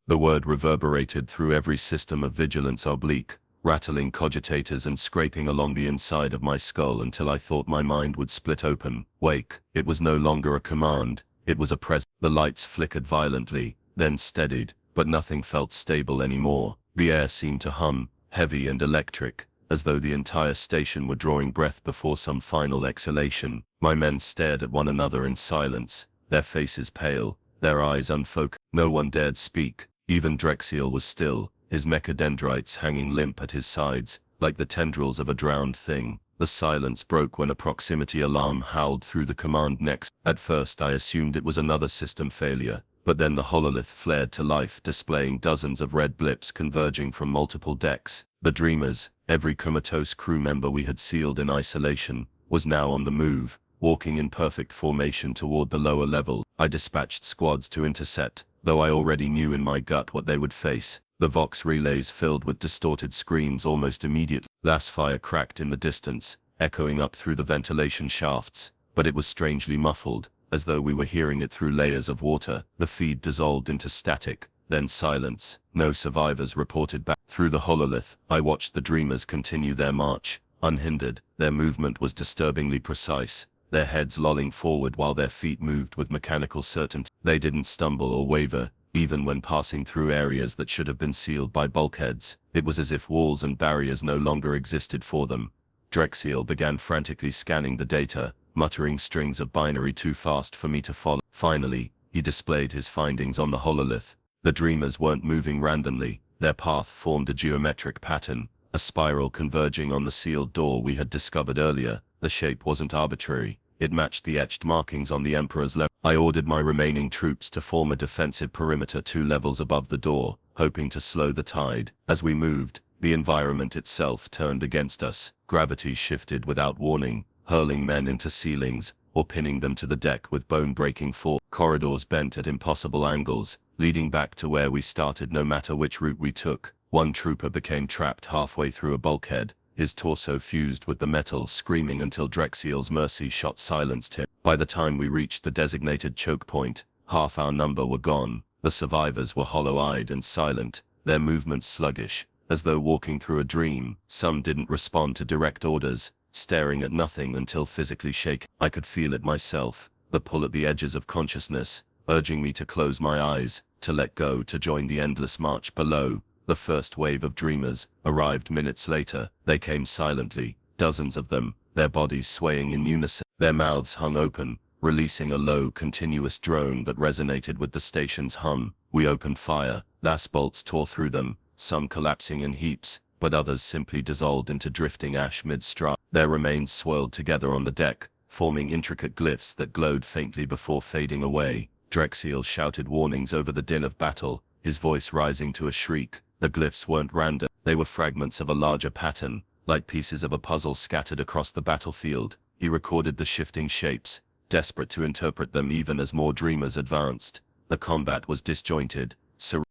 The word reverberated through every system of vigilance oblique, rattling cogitators and scraping along the inside of my skull until I thought my mind would split open. Wake. It was no longer a command, it was a presence. The lights flickered violently, then steadied, but nothing felt stable anymore. The air seemed to hum, heavy and electric, as though the entire station were drawing breath before some final exhalation. My men stared at one another in silence, their faces pale, their eyes unfocused. No one dared speak. Even Drexiel was still, his mechadendrites hanging limp at his sides, like the tendrils of a drowned thing. The silence broke when a proximity alarm howled through the command next. At first I assumed it was another system failure, but then the hololith flared to life, displaying dozens of red blips converging from multiple decks. The Dreamers, every comatose crew member we had sealed in isolation, was now on the move, walking in perfect formation toward the lower level. I dispatched squads to intercept, though I already knew in my gut what they would face. The vox relays filled with distorted screams almost immediately. Las fire cracked in the distance, echoing up through the ventilation shafts, but it was strangely muffled, as though we were hearing it through layers of water. The feed dissolved into static, then silence. No survivors reported back. Through the hololith, I watched the Dreamers continue their march, unhindered. Their movement was disturbingly precise, their heads lolling forward while their feet moved with mechanical certainty. They didn't stumble or waver, even when passing through areas that should have been sealed by bulkheads. It was as if walls and barriers no longer existed for them. Drexiel began frantically scanning the data, muttering strings of binary too fast for me to follow. Finally, he displayed his findings on the hololith. The Dreamers weren't moving randomly, their path formed a geometric pattern, a spiral converging on the sealed door we had discovered earlier. The shape wasn't arbitrary, it matched the etched markings on the Emperor's level. I ordered my remaining troops to form a defensive perimeter 2 levels above the door, hoping to slow the tide. As we moved, the environment itself turned against us. Gravity shifted without warning, hurling men into ceilings, or pinning them to the deck with bone-breaking force. Corridors bent at impossible angles, leading back to where we started no matter which route we took. One trooper became trapped halfway through a bulkhead, his torso fused with the metal, screaming until Drexiel's mercy shot silenced him. By the time we reached the designated choke point, half our number were gone. The survivors were hollow-eyed and silent, their movements sluggish, as though walking through a dream. Some didn't respond to direct orders, staring at nothing until physically shaken. I could feel it myself, the pull at the edges of consciousness, urging me to close my eyes, to let go, to join the endless march below. The first wave of Dreamers arrived minutes later. They came silently, dozens of them, their bodies swaying in unison. Their mouths hung open, releasing a low, continuous drone that resonated with the station's hum. We opened fire. Las bolts tore through them, some collapsing in heaps, but others simply dissolved into drifting ash mid-stride. Their remains swirled together on the deck, forming intricate glyphs that glowed faintly before fading away. Drexiel shouted warnings over the din of battle, his voice rising to a shriek. The glyphs weren't random, they were fragments of a larger pattern, like pieces of a puzzle scattered across the battlefield. He recorded the shifting shapes, desperate to interpret them even as more Dreamers advanced. The combat was disjointed.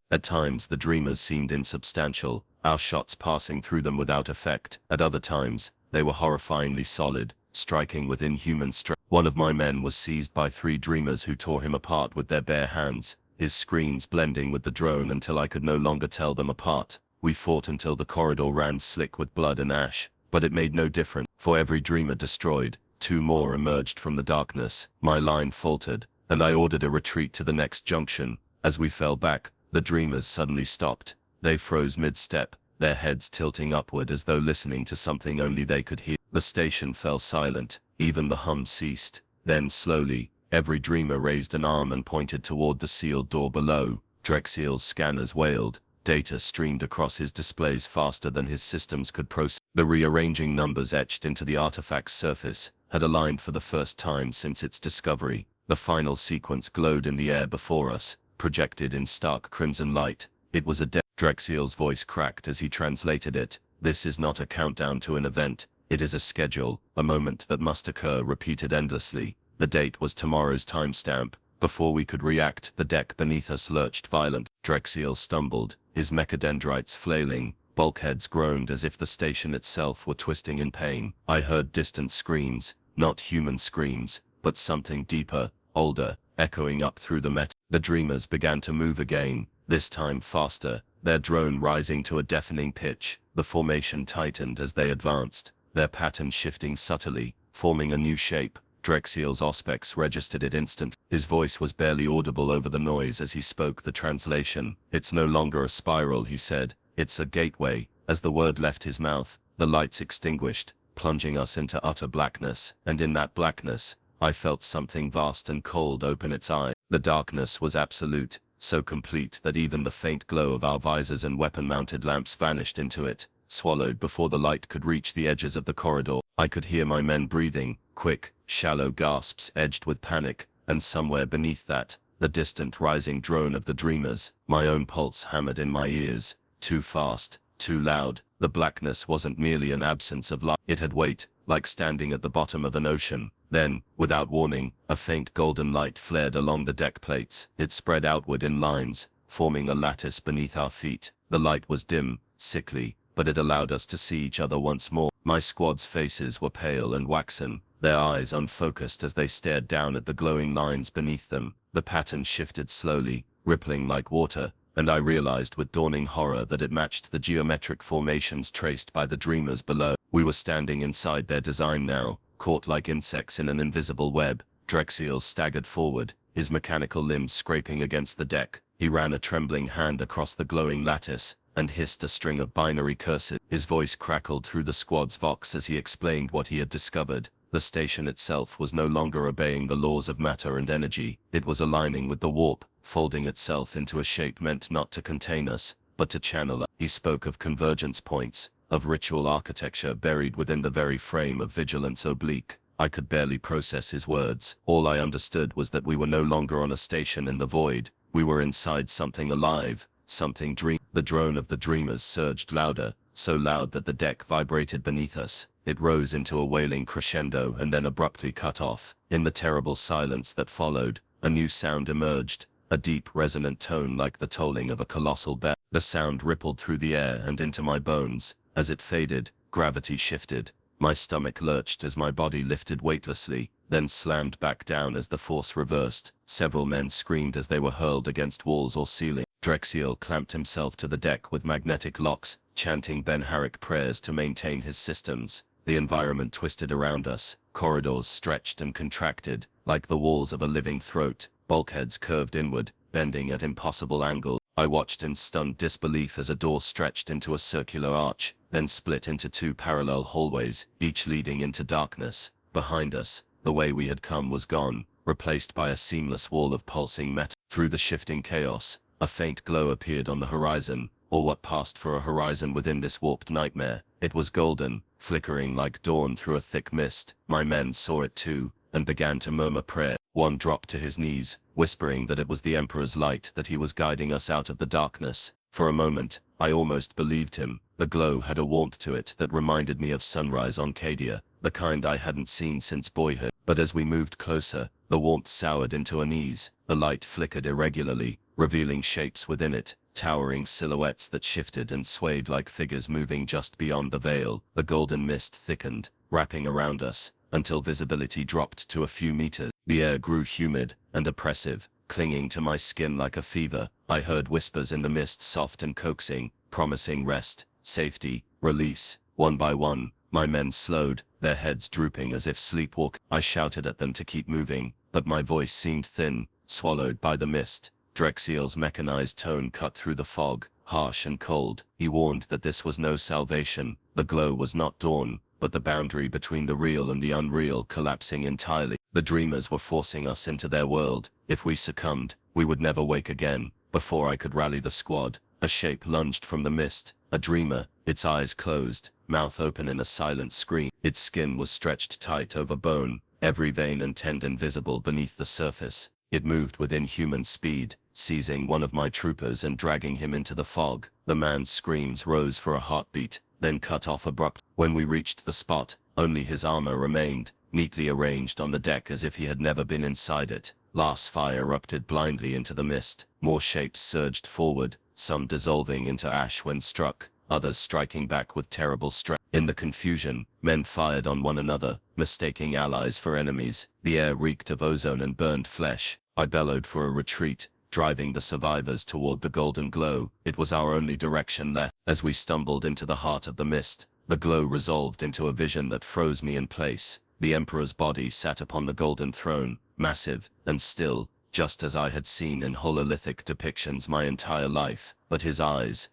At times the Dreamers seemed insubstantial, our shots passing through them without effect. At other times, they were horrifyingly solid, striking with inhuman strength. One of my men was seized by 3 Dreamers who tore him apart with their bare hands, his screams blending with the drone until I could no longer tell them apart. We fought until the corridor ran slick with blood and ash, but it made no difference. For every Dreamer destroyed, 2 more emerged from the darkness. My line faltered, and I ordered a retreat to the next junction. As we fell back, the Dreamers suddenly stopped. They froze mid-step, their heads tilting upward as though listening to something only they could hear. The station fell silent, even the hum ceased. Then slowly, every Dreamer raised an arm and pointed toward the sealed door below. Drexiel's scanners wailed. Data streamed across his displays faster than his systems could process. The rearranging numbers etched into the artifact's surface had aligned for the first time since its discovery. The final sequence glowed in the air before us, projected in stark crimson light. It was a Drexiel's voice cracked as he translated it. This is not a countdown to an event. It is a schedule, a moment that must occur repeated endlessly. The date was tomorrow's timestamp. Before we could react, the deck beneath us lurched violent. Drexiel stumbled, his mechadendrites flailing. Bulkheads groaned as if the station itself were twisting in pain. I heard distant screams, not human screams, but something deeper, older, echoing up through the metal. The dreamers began to move again, this time faster, their drone rising to a deafening pitch. The formation tightened as they advanced, their pattern shifting subtly, forming a new shape. Drexiel's Auspex registered it instantly. His voice was barely audible over the noise as he spoke the translation. "It's no longer a spiral," he said. "It's a gateway." As the word left his mouth, the lights extinguished, plunging us into utter blackness, and in that blackness, I felt something vast and cold open its eye. The darkness was absolute, so complete that even the faint glow of our visors and weapon-mounted lamps vanished into it, swallowed before the light could reach the edges of the corridor. I could hear my men breathing, quick, shallow gasps edged with panic, and somewhere beneath that, the distant rising drone of the dreamers. My own pulse hammered in my ears. Too fast, too loud. The blackness wasn't merely an absence of light. It had weight, like standing at the bottom of an ocean. Then, without warning, a faint golden light flared along the deck plates. It spread outward in lines, forming a lattice beneath our feet. The light was dim, sickly, but it allowed us to see each other once more. My squad's faces were pale and waxen, their eyes unfocused as they stared down at the glowing lines beneath them. The pattern shifted slowly, rippling like water, and I realized with dawning horror that it matched the geometric formations traced by the dreamers below. We were standing inside their design now, caught like insects in an invisible web. Drexiel staggered forward, his mechanical limbs scraping against the deck. He ran a trembling hand across the glowing lattice, and hissed a string of binary curses. His voice crackled through the squad's vox as he explained what he had discovered. The station itself was no longer obeying the laws of matter and energy. It was aligning with the warp, folding itself into a shape meant not to contain us, but to channel us. He spoke of convergence points, of ritual architecture buried within the very frame of vigilance oblique. I could barely process his words. All I understood was that we were no longer on a station in the void. We were inside something alive, something dream. The drone of the dreamers surged louder, so loud that the deck vibrated beneath us. It rose into a wailing crescendo and then abruptly cut off. In the terrible silence that followed, a new sound emerged, a deep resonant tone like the tolling of a colossal bell. The sound rippled through the air and into my bones. As it faded, gravity shifted. My stomach lurched as my body lifted weightlessly, then slammed back down as the force reversed. Several men screamed as they were hurled against walls or ceiling. Drexiel clamped himself to the deck with magnetic locks, chanting Ben-Harik prayers to maintain his systems. The environment twisted around us, corridors stretched and contracted, like the walls of a living throat. Bulkheads curved inward, bending at impossible angles. I watched in stunned disbelief as a door stretched into a circular arch, then split into two parallel hallways, each leading into darkness. Behind us, the way we had come was gone, replaced by a seamless wall of pulsing metal. Through the shifting chaos, a faint glow appeared on the horizon, or what passed for a horizon within this warped nightmare. It was golden, flickering like dawn through a thick mist. My men saw it too, and began to murmur prayer. One dropped to his knees, whispering that it was the Emperor's light that he was guiding us out of the darkness. For a moment, I almost believed him. The glow had a warmth to it that reminded me of sunrise on Cadia, the kind I hadn't seen since boyhood. But as we moved closer, the warmth soured into unease. The light flickered irregularly, revealing shapes within it, towering silhouettes that shifted and swayed like figures moving just beyond the veil. The golden mist thickened, wrapping around us, until visibility dropped to a few meters. The air grew humid and oppressive, clinging to my skin like a fever. I heard whispers in the mist, soft and coaxing, promising rest, safety, release. One by one, my men slowed, their heads drooping as if sleepwalking. I shouted at them to keep moving, but my voice seemed thin, swallowed by the mist. Drexiel's mechanized tone cut through the fog, harsh and cold. He warned that this was no salvation. The glow was not dawn, but the boundary between the real and the unreal collapsing entirely. The dreamers were forcing us into their world. If we succumbed, we would never wake again. Before I could rally the squad, a shape lunged from the mist, a dreamer, its eyes closed, mouth open in a silent scream. Its skin was stretched tight over bone, every vein and tendon visible beneath the surface. It moved with inhuman speed, seizing one of my troopers and dragging him into the fog. The man's screams rose for a heartbeat, then cut off abruptly. When we reached the spot, only his armor remained, neatly arranged on the deck as if he had never been inside it. Last fire erupted blindly into the mist. More shapes surged forward, some dissolving into ash when struck, others striking back with terrible strength. In the confusion, men fired on one another, mistaking allies for enemies. The air reeked of ozone and burned flesh. I bellowed for a retreat, driving the survivors toward the golden glow. It was our only direction left. As we stumbled into the heart of the mist, the glow resolved into a vision that froze me in place. The Emperor's body sat upon the golden throne, massive and still, just as I had seen in hololithic depictions my entire life. But his eyes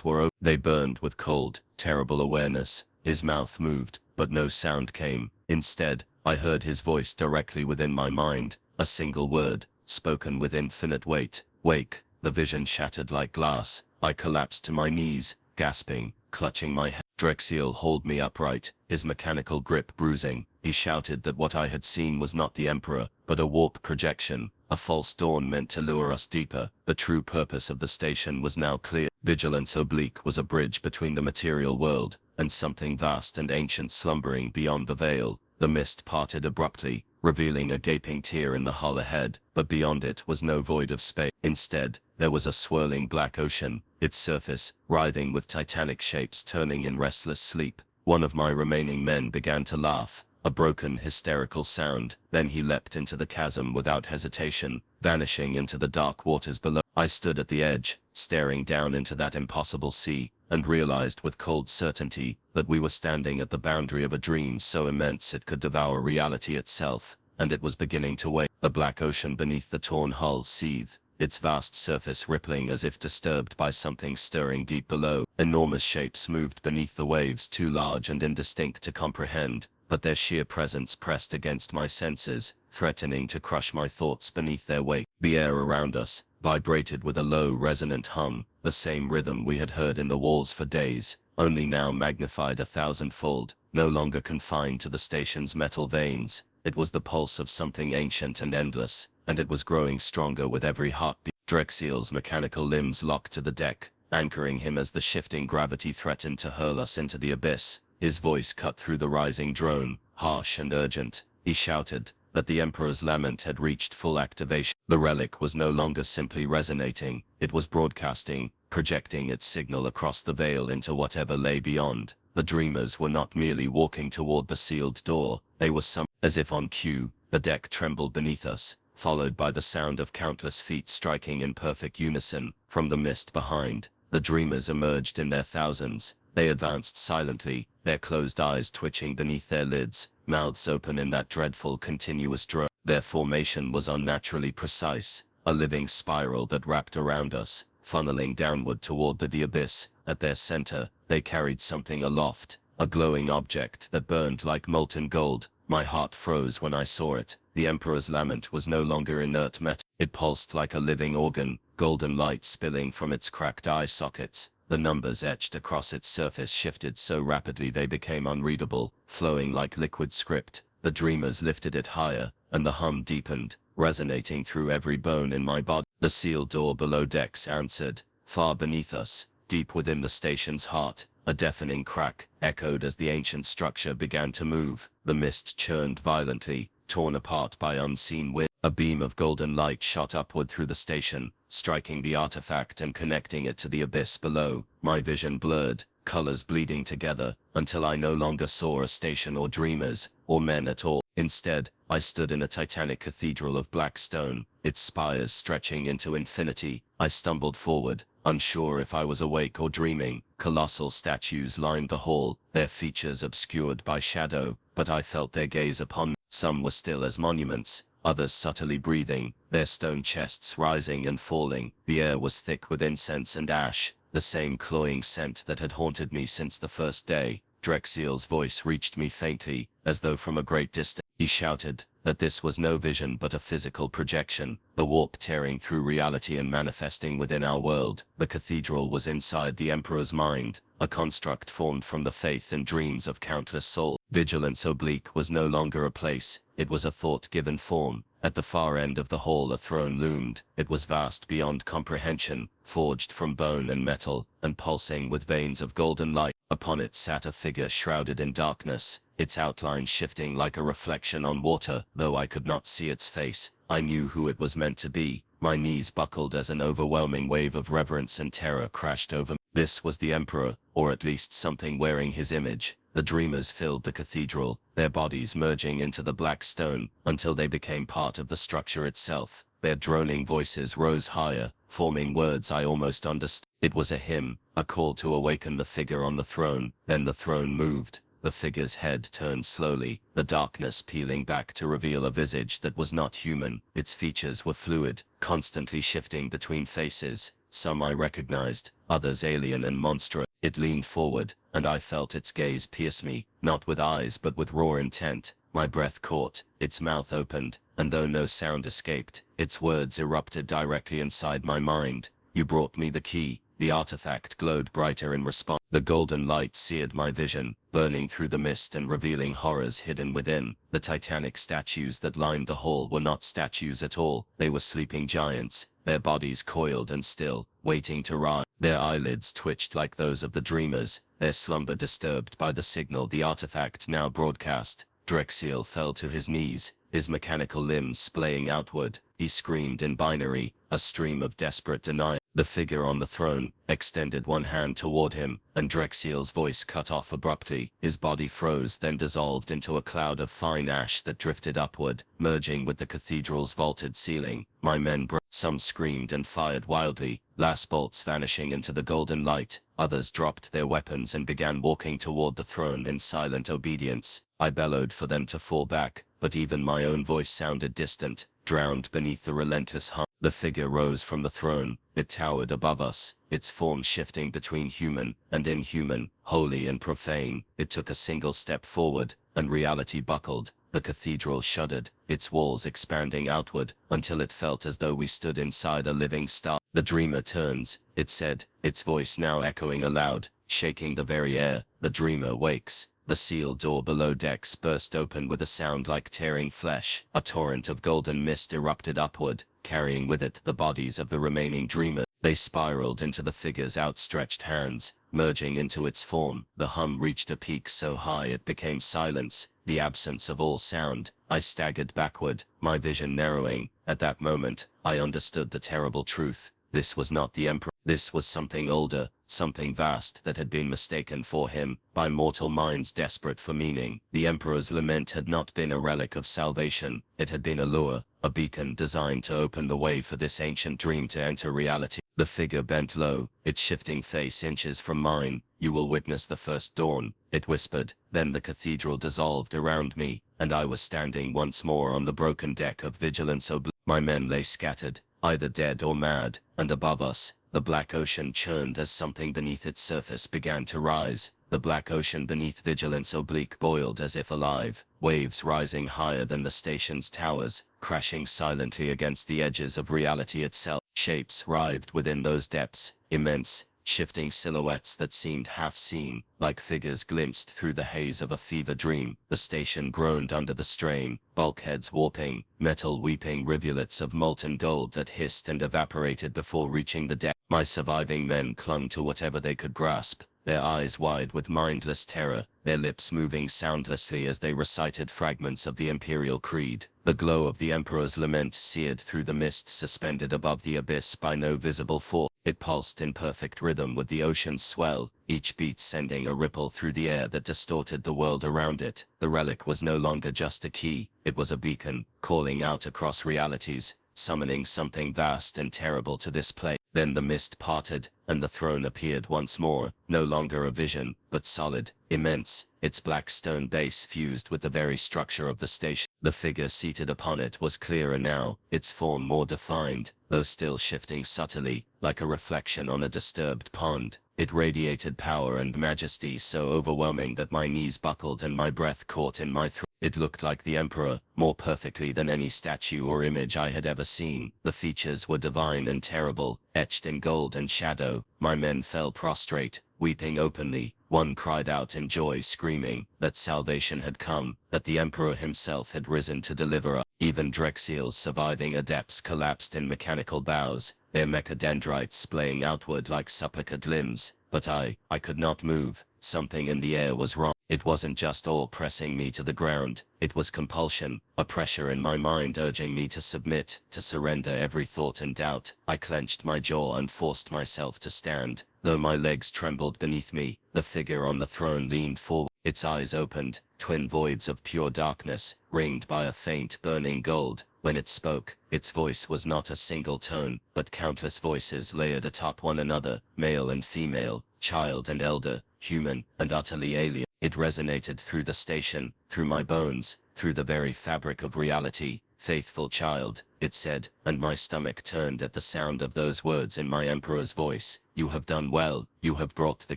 were open. They burned with cold, terrible awareness. His mouth moved, but no sound came. Instead, I heard his voice directly within my mind, a single word, spoken with infinite weight. Wake. The vision shattered like glass. I collapsed to my knees, gasping, clutching my head. Drexiel hauled me upright, his mechanical grip bruising. He shouted that what I had seen was not the Emperor, but a warp projection, a false dawn meant to lure us deeper. The true purpose of the station was now clear. Vigilance Oblique was a bridge between the material world and something vast and ancient slumbering beyond the veil. The mist parted abruptly, revealing a gaping tear in the hull ahead, but beyond it was no void of space. Instead, there was a swirling black ocean, its surface writhing with titanic shapes turning in restless sleep. One of my remaining men began to laugh, a broken, hysterical sound. Then he leapt into the chasm without hesitation, vanishing into the dark waters below. I stood at the edge, staring down into that impossible sea, and realized with cold certainty that we were standing at the boundary of a dream so immense it could devour reality itself, and it was beginning to wake. The black ocean beneath the torn hull seethed, its vast surface rippling as if disturbed by something stirring deep below. Enormous shapes moved beneath the waves, too large and indistinct to comprehend, but their sheer presence pressed against my senses, threatening to crush my thoughts beneath their weight. The air around us vibrated with a low, resonant hum, the same rhythm we had heard in the walls for days, only now magnified 1,000-fold, no longer confined to the station's metal veins. It was the pulse of something ancient and endless, and it was growing stronger with every heartbeat. Drexiel's mechanical limbs locked to the deck, anchoring him as the shifting gravity threatened to hurl us into the abyss. His voice cut through the rising drone, harsh and urgent. He shouted that the Emperor's Lament had reached full activation. The relic was no longer simply resonating, it was broadcasting, projecting its signal across the veil into whatever lay beyond. The dreamers were not merely walking toward the sealed door, they were as if on cue. The deck trembled beneath us, followed by the sound of countless feet striking in perfect unison. From the mist behind, the dreamers emerged in their thousands. They advanced silently, their closed eyes twitching beneath their lids, mouths open in that dreadful continuous drone. Their formation was unnaturally precise, a living spiral that wrapped around us, funneling downward toward the abyss. At their center, they carried something aloft, a glowing object that burned like molten gold. My heart froze when I saw it. The Emperor's Lament was no longer inert metal. It pulsed like a living organ, golden light spilling from its cracked eye sockets. The numbers etched across its surface shifted so rapidly they became unreadable, flowing like liquid script. The dreamers lifted it higher, and the hum deepened, resonating through every bone in my body. The sealed door below decks answered, far beneath us, deep within the station's heart. A deafening crack echoed as the ancient structure began to move. The mist churned violently, torn apart by unseen wind. A beam of golden light shot upward through the station, striking the artifact and connecting it to the abyss below. My vision blurred, colors bleeding together, until I no longer saw a station or dreamers, or men at all. Instead, I stood in a titanic cathedral of black stone, its spires stretching into infinity. I stumbled forward, unsure if I was awake or dreaming. Colossal statues lined the hall, their features obscured by shadow, but I felt their gaze upon me. Some were still as monuments, others subtly breathing, their stone chests rising and falling. The air was thick with incense and ash, the same cloying scent that had haunted me since the first day. Drexiel's voice reached me faintly, as though from a great distance. He shouted that this was no vision but a physical projection, the warp tearing through reality and manifesting within our world. The cathedral was inside the Emperor's mind, a construct formed from the faith and dreams of countless souls. Vigilance Oblique was no longer a place, it was a thought given form. At the far end of the hall a throne loomed. It was vast beyond comprehension, forged from bone and metal, and pulsing with veins of golden light. Upon it sat a figure shrouded in darkness, its outline shifting like a reflection on water. Though I could not see its face, I knew who it was meant to be. My knees buckled as an overwhelming wave of reverence and terror crashed over me. This was the Emperor, or at least something wearing his image. The dreamers filled the cathedral, their bodies merging into the black stone, until they became part of the structure itself. Their droning voices rose higher, forming words I almost understood. It was a hymn, a call to awaken the figure on the throne. Then the throne moved. The figure's head turned slowly, the darkness peeling back to reveal a visage that was not human. Its features were fluid, constantly shifting between faces. Some I recognized, others alien and monstrous. It leaned forward, and I felt its gaze pierce me, not with eyes but with raw intent. My breath caught, its mouth opened, and though no sound escaped, its words erupted directly inside my mind. "You brought me the key." The artifact glowed brighter in response. The golden light seared my vision, burning through the mist and revealing horrors hidden within. The titanic statues that lined the hall were not statues at all. They were sleeping giants, their bodies coiled and still, waiting to rise. Their eyelids twitched like those of the dreamers, their slumber disturbed by the signal the artifact now broadcast. Drexiel fell to his knees, his mechanical limbs splaying outward. He screamed in binary, a stream of desperate denial. The figure on the throne extended one hand toward him, and Drexiel's voice cut off abruptly. His body froze, then dissolved into a cloud of fine ash that drifted upward, merging with the cathedral's vaulted ceiling. My men broke. Some screamed and fired wildly, last bolts vanishing into the golden light. Others dropped their weapons and began walking toward the throne in silent obedience. I bellowed for them to fall back, but even my own voice sounded distant, drowned beneath the relentless hum. The figure rose from the throne. It towered above us, its form shifting between human and inhuman, holy and profane. It took a single step forward, and reality buckled. The cathedral shuddered, its walls expanding outward, until it felt as though we stood inside a living star. "The dreamer turns," it said, its voice now echoing aloud, shaking the very air. "The dreamer wakes." The sealed door below decks burst open with a sound like tearing flesh. A torrent of golden mist erupted upward, carrying with it the bodies of the remaining dreamers. They spiraled into the figure's outstretched hands, merging into its form. The hum reached a peak so high it became silence, the absence of all sound. I staggered backward, my vision narrowing. At that moment, I understood the terrible truth. This was not the Emperor. This was something older, something vast that had been mistaken for him by mortal minds desperate for meaning. The Emperor's lament had not been a relic of salvation. It had been a lure, a beacon designed to open the way for this ancient dream to enter reality. The figure bent low, its shifting face inches from mine. "You will witness the first dawn," it whispered. Then the cathedral dissolved around me, and I was standing once more on the broken deck of Vigilance Oblique. My men lay scattered, either dead or mad, and above us, the black ocean churned as something beneath its surface began to rise. The black ocean beneath Vigilance Oblique boiled as if alive, waves rising higher than the station's towers, crashing silently against the edges of reality itself. Shapes writhed within those depths, immense, shifting silhouettes that seemed half-seen, like figures glimpsed through the haze of a fever dream. The station groaned under the strain, bulkheads warping, metal weeping rivulets of molten gold that hissed and evaporated before reaching the deck. My surviving men clung to whatever they could grasp, their eyes wide with mindless terror, their lips moving soundlessly as they recited fragments of the Imperial Creed. The glow of the Emperor's lament seared through the mist suspended above the abyss by no visible force. It pulsed in perfect rhythm with the ocean's swell, each beat sending a ripple through the air that distorted the world around it. The relic was no longer just a key, it was a beacon, calling out across realities, summoning something vast and terrible to this place. Then the mist parted, and the throne appeared once more, no longer a vision, but solid, immense, its black stone base fused with the very structure of the station. The figure seated upon it was clearer now, its form more defined, though still shifting subtly, like a reflection on a disturbed pond. It radiated power and majesty so overwhelming that my knees buckled and my breath caught in my throat. It looked like the Emperor, more perfectly than any statue or image I had ever seen. The features were divine and terrible, etched in gold and shadow. My men fell prostrate, weeping openly. One cried out in joy, screaming that salvation had come, that the Emperor himself had risen to deliver us. Even Drexiel's surviving adepts collapsed in mechanical bows, their mechadendrites splaying outward like supplicant limbs. But I could not move. Something in the air was wrong. It wasn't just awe pressing me to the ground, it was compulsion, a pressure in my mind urging me to submit, to surrender every thought and doubt. I clenched my jaw and forced myself to stand. Though my legs trembled beneath me, the figure on the throne leaned forward, its eyes opened, twin voids of pure darkness, ringed by a faint burning gold. When it spoke, its voice was not a single tone, but countless voices layered atop one another, male and female, child and elder, human and utterly alien. It resonated through the station, through my bones, through the very fabric of reality. Faithful child, it said, and my stomach turned at the sound of those words in my emperor's voice. You have done well, you have brought the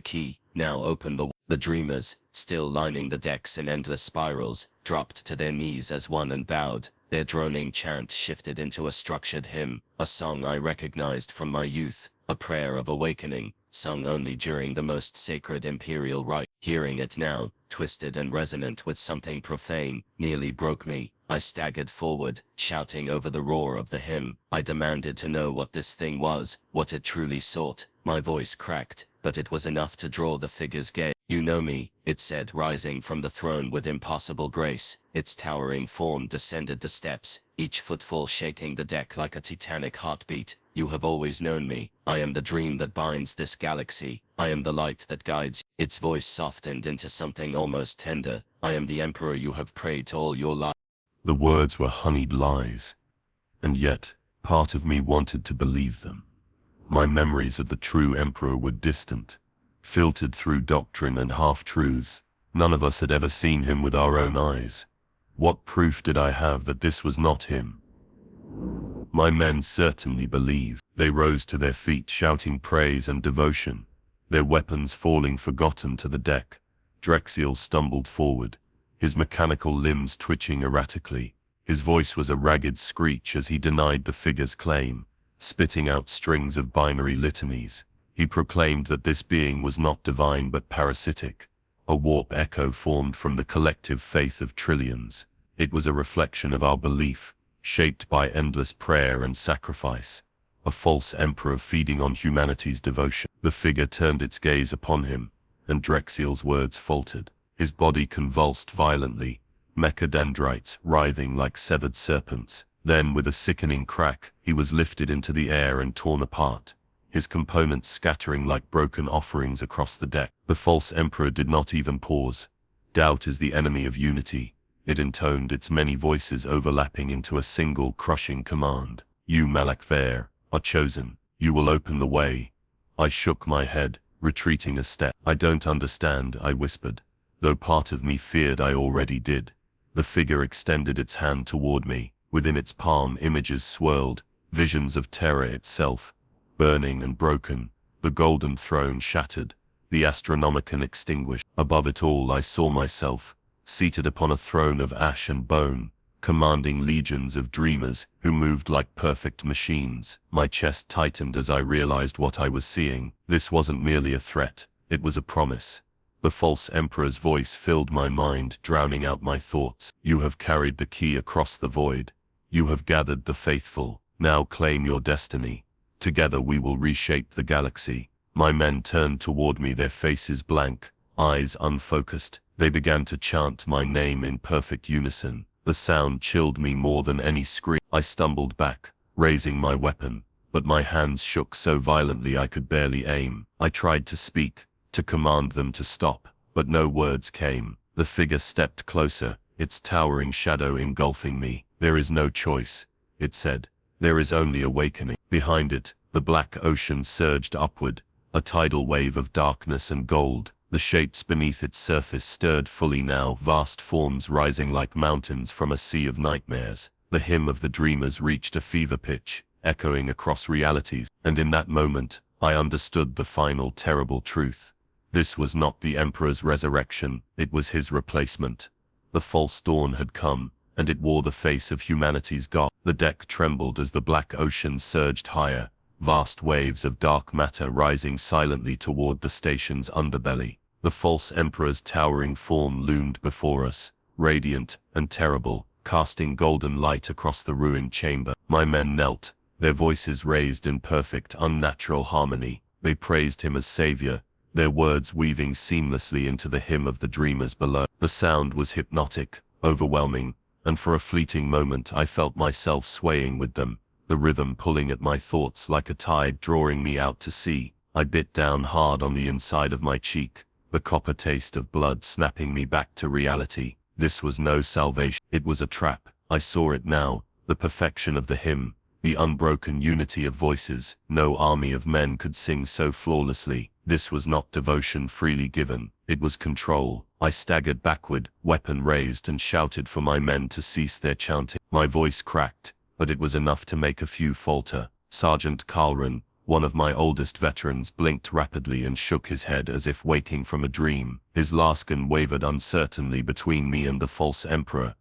key, now open the... The dreamers, still lining the decks in endless spirals, dropped to their knees as one and bowed. Their droning chant shifted into a structured hymn, a song I recognized from my youth, a prayer of awakening, sung only during the most sacred imperial rite. Hearing it now, twisted and resonant with something profane, nearly broke me. I staggered forward, shouting over the roar of the hymn. I demanded to know what this thing was, what it truly sought. My voice cracked, but it was enough to draw the figure's gaze. You know me, it said, rising from the throne with impossible grace. Its towering form descended the steps, each footfall shaking the deck like a titanic heartbeat. You have always known me. I am the dream that binds this galaxy. I am the light that guides. Its voice softened into something almost tender. I am the emperor you have prayed to all your life. The words were honeyed lies, and yet part of me wanted to believe them. My memories of the true emperor were distant, filtered through doctrine and half-truths. None of us had ever seen him with our own eyes. What proof did I have that this was not him? My men certainly believed. They rose to their feet shouting praise and devotion, their weapons falling forgotten to the deck. Drexiel stumbled forward, his mechanical limbs twitching erratically. His voice was a ragged screech as he denied the figure's claim, spitting out strings of binary litanies. He proclaimed that this being was not divine but parasitic, a warp echo formed from the collective faith of trillions. It was a reflection of our belief, shaped by endless prayer and sacrifice, a false emperor feeding on humanity's devotion. The figure turned its gaze upon him, and Drexiel's words faltered. His body convulsed violently, mechadendrites writhing like severed serpents. Then, with a sickening crack, he was lifted into the air and torn apart, his components scattering like broken offerings across the deck. The false emperor did not even pause. Doubt is the enemy of unity. It intoned, its many voices overlapping into a single crushing command. You, Malak Ver, are chosen. You will open the way. I shook my head, retreating a step. I don't understand, I whispered, though part of me feared I already did. The figure extended its hand toward me. Within its palm images swirled, visions of terror itself, burning and broken, the golden throne shattered, the Astronomicon extinguished. Above it all I saw myself, seated upon a throne of ash and bone, commanding legions of dreamers who moved like perfect machines. My chest tightened as I realized what I was seeing. This wasn't merely a threat, it was a promise. The false emperor's voice filled my mind, drowning out my thoughts. You have carried the key across the void. You have gathered the faithful. Now claim your destiny. Together we will reshape the galaxy. My men turned toward me, their faces blank, eyes unfocused. They began to chant my name in perfect unison. The sound chilled me more than any scream. I stumbled back, raising my weapon, but my hands shook so violently I could barely aim. I tried to speak, to command them to stop, but no words came. The figure stepped closer, its towering shadow engulfing me. There is no choice, it said. There is only awakening. Behind it, the black ocean surged upward, a tidal wave of darkness and gold. The shapes beneath its surface stirred fully now, vast forms rising like mountains from a sea of nightmares. The hymn of the dreamers reached a fever pitch, echoing across realities, and in that moment, I understood the final terrible truth. This was not the Emperor's resurrection, it was his replacement. The false dawn had come, and it wore the face of humanity's god. The deck trembled as the black ocean surged higher, vast waves of dark matter rising silently toward the station's underbelly. The false emperor's towering form loomed before us, radiant and terrible, casting golden light across the ruined chamber. My men knelt, their voices raised in perfect, unnatural harmony. They praised him as savior, their words weaving seamlessly into the hymn of the dreamers below. The sound was hypnotic, overwhelming, and for a fleeting moment I felt myself swaying with them, the rhythm pulling at my thoughts like a tide drawing me out to sea. I bit down hard on the inside of my cheek, the copper taste of blood snapping me back to reality. This was no salvation. It was a trap. I saw it now, the perfection of the hymn, the unbroken unity of voices. No army of men could sing so flawlessly. This was not devotion freely given, it was control. I staggered backward, weapon raised, and shouted for my men to cease their chanting. My voice cracked, but it was enough to make a few falter. Sergeant Carlren, one of my oldest veterans, blinked rapidly and shook his head as if waking from a dream. His lascan wavered uncertainly between me and the false emperor.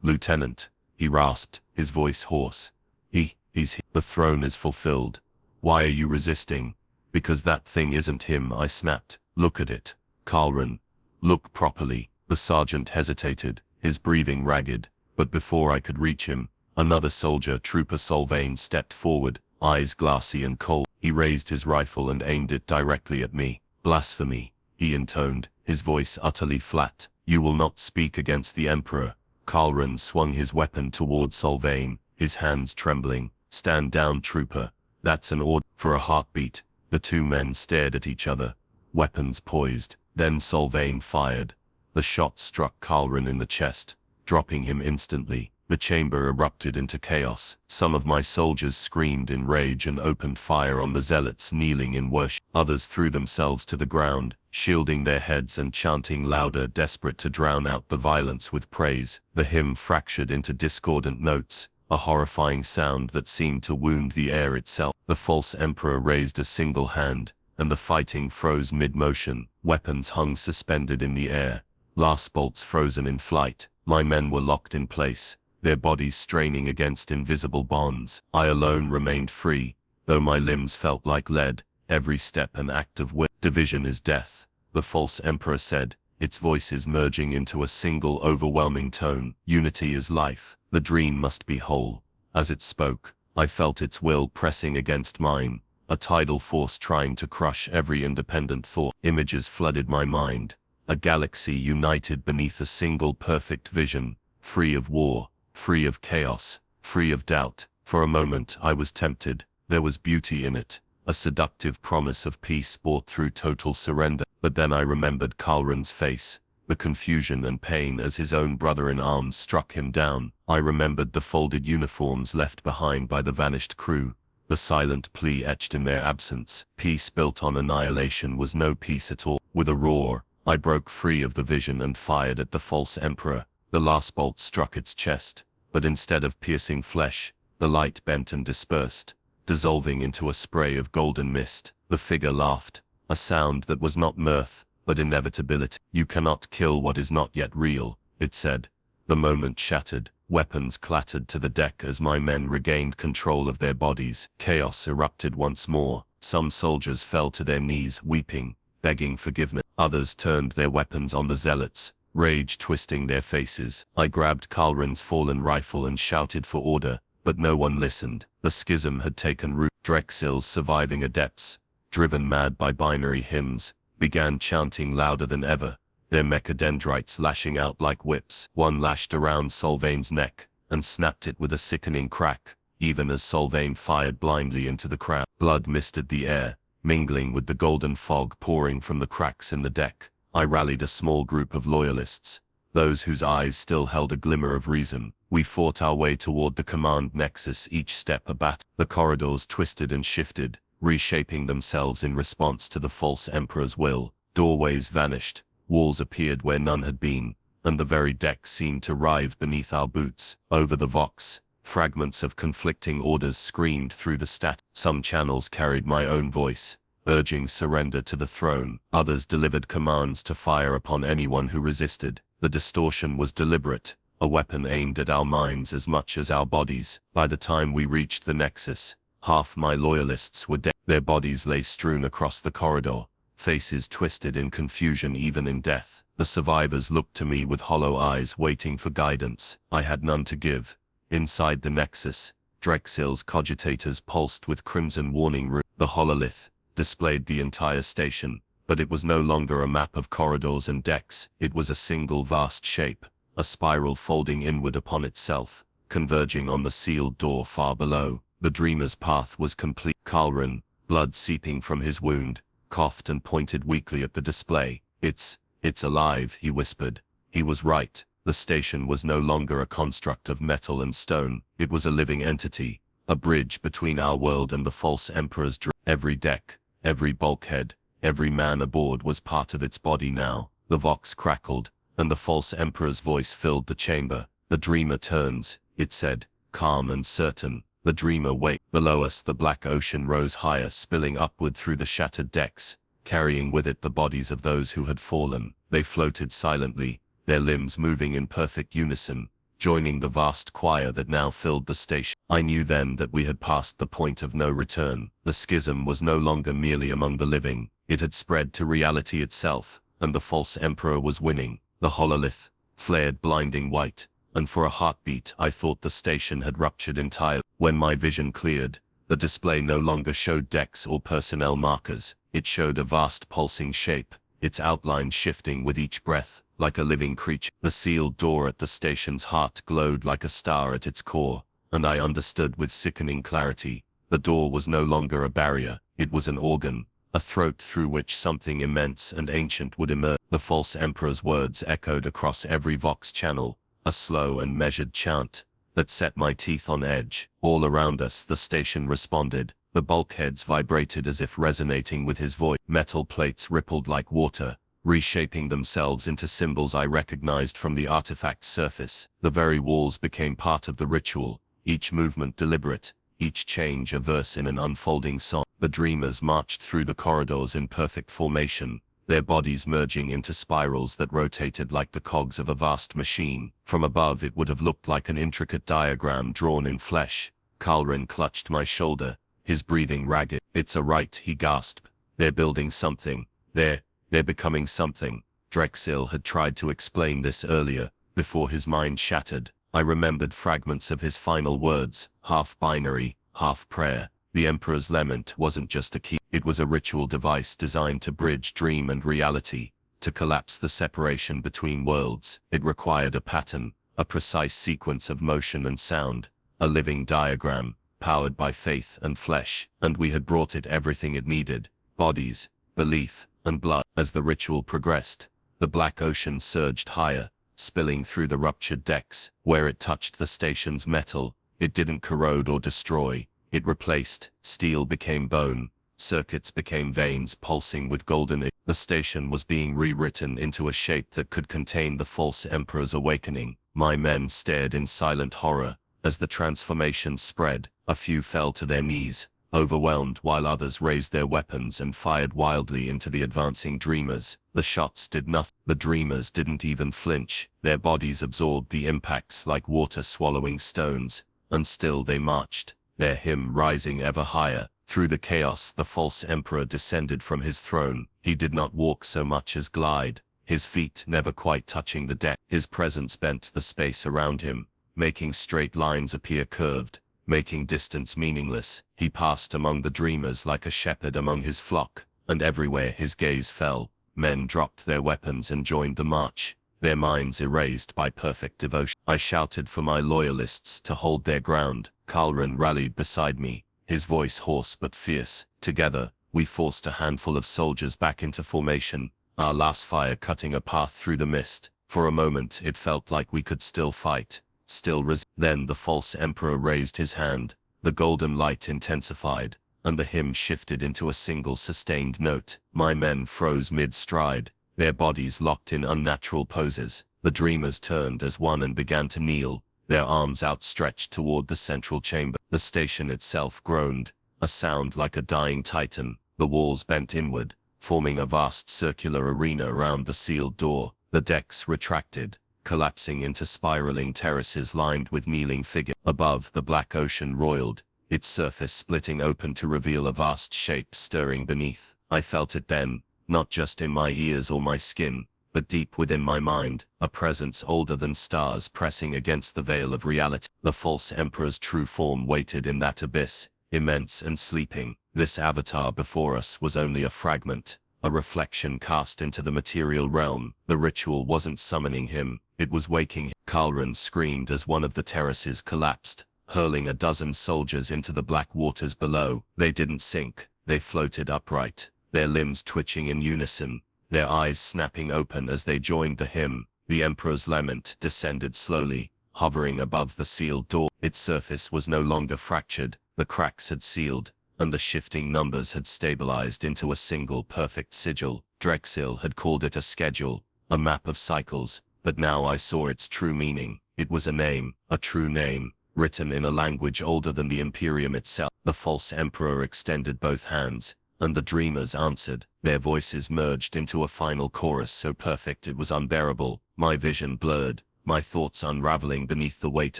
"Lieutenant," he rasped, his voice hoarse. He's here. The throne is fulfilled. Why are you resisting?" "Because that thing isn't him," I snapped. "Look at it, Carlren. Look properly." The sergeant hesitated, his breathing ragged, but before I could reach him, another soldier, Trooper Solvane, stepped forward, eyes glassy and cold. He raised his rifle and aimed it directly at me. "Blasphemy," he intoned, his voice utterly flat. "You will not speak against the Emperor." Carlren swung his weapon toward Solvane, his hands trembling. "Stand down, trooper. That's an order." For a heartbeat, the two men stared at each other, weapons poised. Then Solvane fired. The shot struck Carlren in the chest, dropping him instantly. The chamber erupted into chaos. Some of my soldiers screamed in rage and opened fire on the zealots kneeling in worship. Others threw themselves to the ground, shielding their heads and chanting louder, desperate to drown out the violence with praise. The hymn fractured into discordant notes, a horrifying sound that seemed to wound the air itself. The false emperor raised a single hand, and the fighting froze mid-motion. Weapons hung suspended in the air, last bolts frozen in flight. My men were locked in place, their bodies straining against invisible bonds. I alone remained free, though my limbs felt like lead, every step an act of will. "Division is death," the false emperor said, its voices merging into a single overwhelming tone. "Unity is life. The dream must be whole." As it spoke, I felt its will pressing against mine, a tidal force trying to crush every independent thought. Images flooded my mind, a galaxy united beneath a single perfect vision, free of war, free of chaos, free of doubt. For a moment I was tempted. There was beauty in it, a seductive promise of peace bought through total surrender. But then I remembered Carlren's face, the confusion and pain as his own brother-in-arms struck him down. I remembered the folded uniforms left behind by the vanished crew, the silent plea etched in their absence. Peace built on annihilation was no peace at all. With a roar, I broke free of the vision and fired at the false emperor. The last bolt struck its chest, but instead of piercing flesh, the light bent and dispersed, dissolving into a spray of golden mist. The figure laughed, a sound that was not mirth, but inevitability. "You cannot kill what is not yet real," it said. The moment shattered, weapons clattered to the deck as my men regained control of their bodies. Chaos erupted once more. Some soldiers fell to their knees, weeping, begging forgiveness. Others turned their weapons on the zealots, rage twisting their faces. I grabbed Carlren's fallen rifle and shouted for order, but no one listened. The schism had taken root. Drexel's surviving adepts, driven mad by binary hymns, began chanting louder than ever, their mechadendrites lashing out like whips. One lashed around Solvane's neck, and snapped it with a sickening crack, even as Solvane fired blindly into the crowd. Blood misted the air, mingling with the golden fog pouring from the cracks in the deck. I rallied a small group of loyalists, those whose eyes still held a glimmer of reason. We fought our way toward the command nexus, each step a battle. The corridors twisted and shifted, reshaping themselves in response to the false emperor's will. Doorways vanished, walls appeared where none had been, and the very deck seemed to writhe beneath our boots. Over the Vox, fragments of conflicting orders screamed through the static. Some channels carried my own voice, urging surrender to the throne. Others delivered commands to fire upon anyone who resisted. The distortion was deliberate, a weapon aimed at our minds as much as our bodies. By the time we reached the nexus, half my loyalists were dead. Their bodies lay strewn across the corridor, faces twisted in confusion even in death. The survivors looked to me with hollow eyes waiting for guidance. I had none to give. Inside the nexus, Drexel's cogitators pulsed with crimson warning. The hololith displayed the entire station, But it was no longer a map of corridors and decks, it was a single vast shape, a spiral folding inward upon itself, converging on the sealed door far below. The dreamer's path was complete. Kalrin, blood seeping from his wound, coughed and pointed weakly at the display. It's alive, he whispered. He was right. The station was no longer a construct of metal and stone. It was a living entity, a bridge between our world and the false emperor's dream. Every deck, every bulkhead, every man aboard was part of its body now. The vox crackled, and the false emperor's voice filled the chamber. The dreamer turns, it said, calm and certain. The dreamer waked. Below us the black ocean rose higher, spilling upward through the shattered decks, carrying with it the bodies of those who had fallen. They floated silently, their limbs moving in perfect unison, joining the vast choir that now filled the station. I knew then that we had passed the point of no return. The schism was no longer merely among the living, it had spread to reality itself, and the false emperor was winning. The hololith flared blinding white, and for a heartbeat I thought the station had ruptured entirely. When my vision cleared, the display no longer showed decks or personnel markers. It showed a vast pulsing shape, its outline shifting with each breath, like a living creature. The sealed door at the station's heart glowed like a star at its core, and I understood with sickening clarity. The door was no longer a barrier, it was an organ, a throat through which something immense and ancient would emerge. The false emperor's words echoed across every vox channel, a slow and measured chant that set my teeth on edge. All around us the station responded. The bulkheads vibrated as if resonating with his voice. Metal plates rippled like water, reshaping themselves into symbols I recognized from the artifact's surface. The very walls became part of the ritual, each movement deliberate, each change a verse in an unfolding song. The dreamers marched through the corridors in perfect formation, their bodies merging into spirals that rotated like the cogs of a vast machine. From above it would have looked like an intricate diagram drawn in flesh. Kalrin clutched my shoulder, his breathing ragged. It's a rite, he gasped. They're building something. They're becoming something. Drexel had tried to explain this earlier, before his mind shattered. I remembered fragments of his final words, half binary, half prayer. The Emperor's Lament wasn't just a key, it was a ritual device designed to bridge dream and reality, to collapse the separation between worlds. It required a pattern, a precise sequence of motion and sound, a living diagram, powered by faith and flesh, and we had brought it everything it needed, bodies, belief, and blood. As the ritual progressed, the black ocean surged higher, spilling through the ruptured decks. Where it touched the station's metal, it didn't corrode or destroy. It replaced. Steel became bone, circuits became veins pulsing with golden. The station was being rewritten into a shape that could contain the false emperor's awakening. My men stared in silent horror. As the transformation spread, a few fell to their knees, overwhelmed, while others raised their weapons and fired wildly into the advancing dreamers. The shots did nothing. The dreamers didn't even flinch. Their bodies absorbed the impacts like water swallowing stones, and still they marched, their hymn rising ever higher. Through the chaos the false emperor descended from his throne. He did not walk so much as glide, his feet never quite touching the deck. His presence bent the space around him, making straight lines appear curved, making distance meaningless. He passed among the dreamers like a shepherd among his flock, and everywhere his gaze fell, men dropped their weapons and joined the march, their minds erased by perfect devotion. I shouted for my loyalists to hold their ground. Kalrin rallied beside me, his voice hoarse but fierce. Together, we forced a handful of soldiers back into formation, our last fire cutting a path through the mist. For a moment it felt like we could still fight, still resist. Then the false emperor raised his hand, the golden light intensified, and the hymn shifted into a single sustained note. My men froze mid-stride, their bodies locked in unnatural poses. The dreamers turned as one and began to kneel, their arms outstretched toward the central chamber. The station itself groaned, a sound like a dying titan. The walls bent inward, forming a vast circular arena around the sealed door. The decks retracted, collapsing into spiraling terraces lined with kneeling figures. Above, the black ocean roiled, its surface splitting open to reveal a vast shape stirring beneath. I felt it then, not just in my ears or my skin, but deep within my mind, a presence older than stars pressing against the veil of reality. The false emperor's true form waited in that abyss, immense and sleeping. This avatar before us was only a fragment, a reflection cast into the material realm. The ritual wasn't summoning him, it was waking him. Kalran screamed as one of the terraces collapsed, hurling a dozen soldiers into the black waters below. They didn't sink, they floated upright, their limbs twitching in unison, their eyes snapping open as they joined the hymn. The Emperor's Lament descended slowly, hovering above the sealed door. Its surface was no longer fractured, the cracks had sealed, and the shifting numbers had stabilized into a single perfect sigil. Drexel had called it a schedule, a map of cycles, but now I saw its true meaning. It was a name, a true name, written in a language older than the Imperium itself. The false Emperor extended both hands, and the dreamers answered. Their voices merged into a final chorus so perfect it was unbearable. My vision blurred, my thoughts unraveling beneath the weight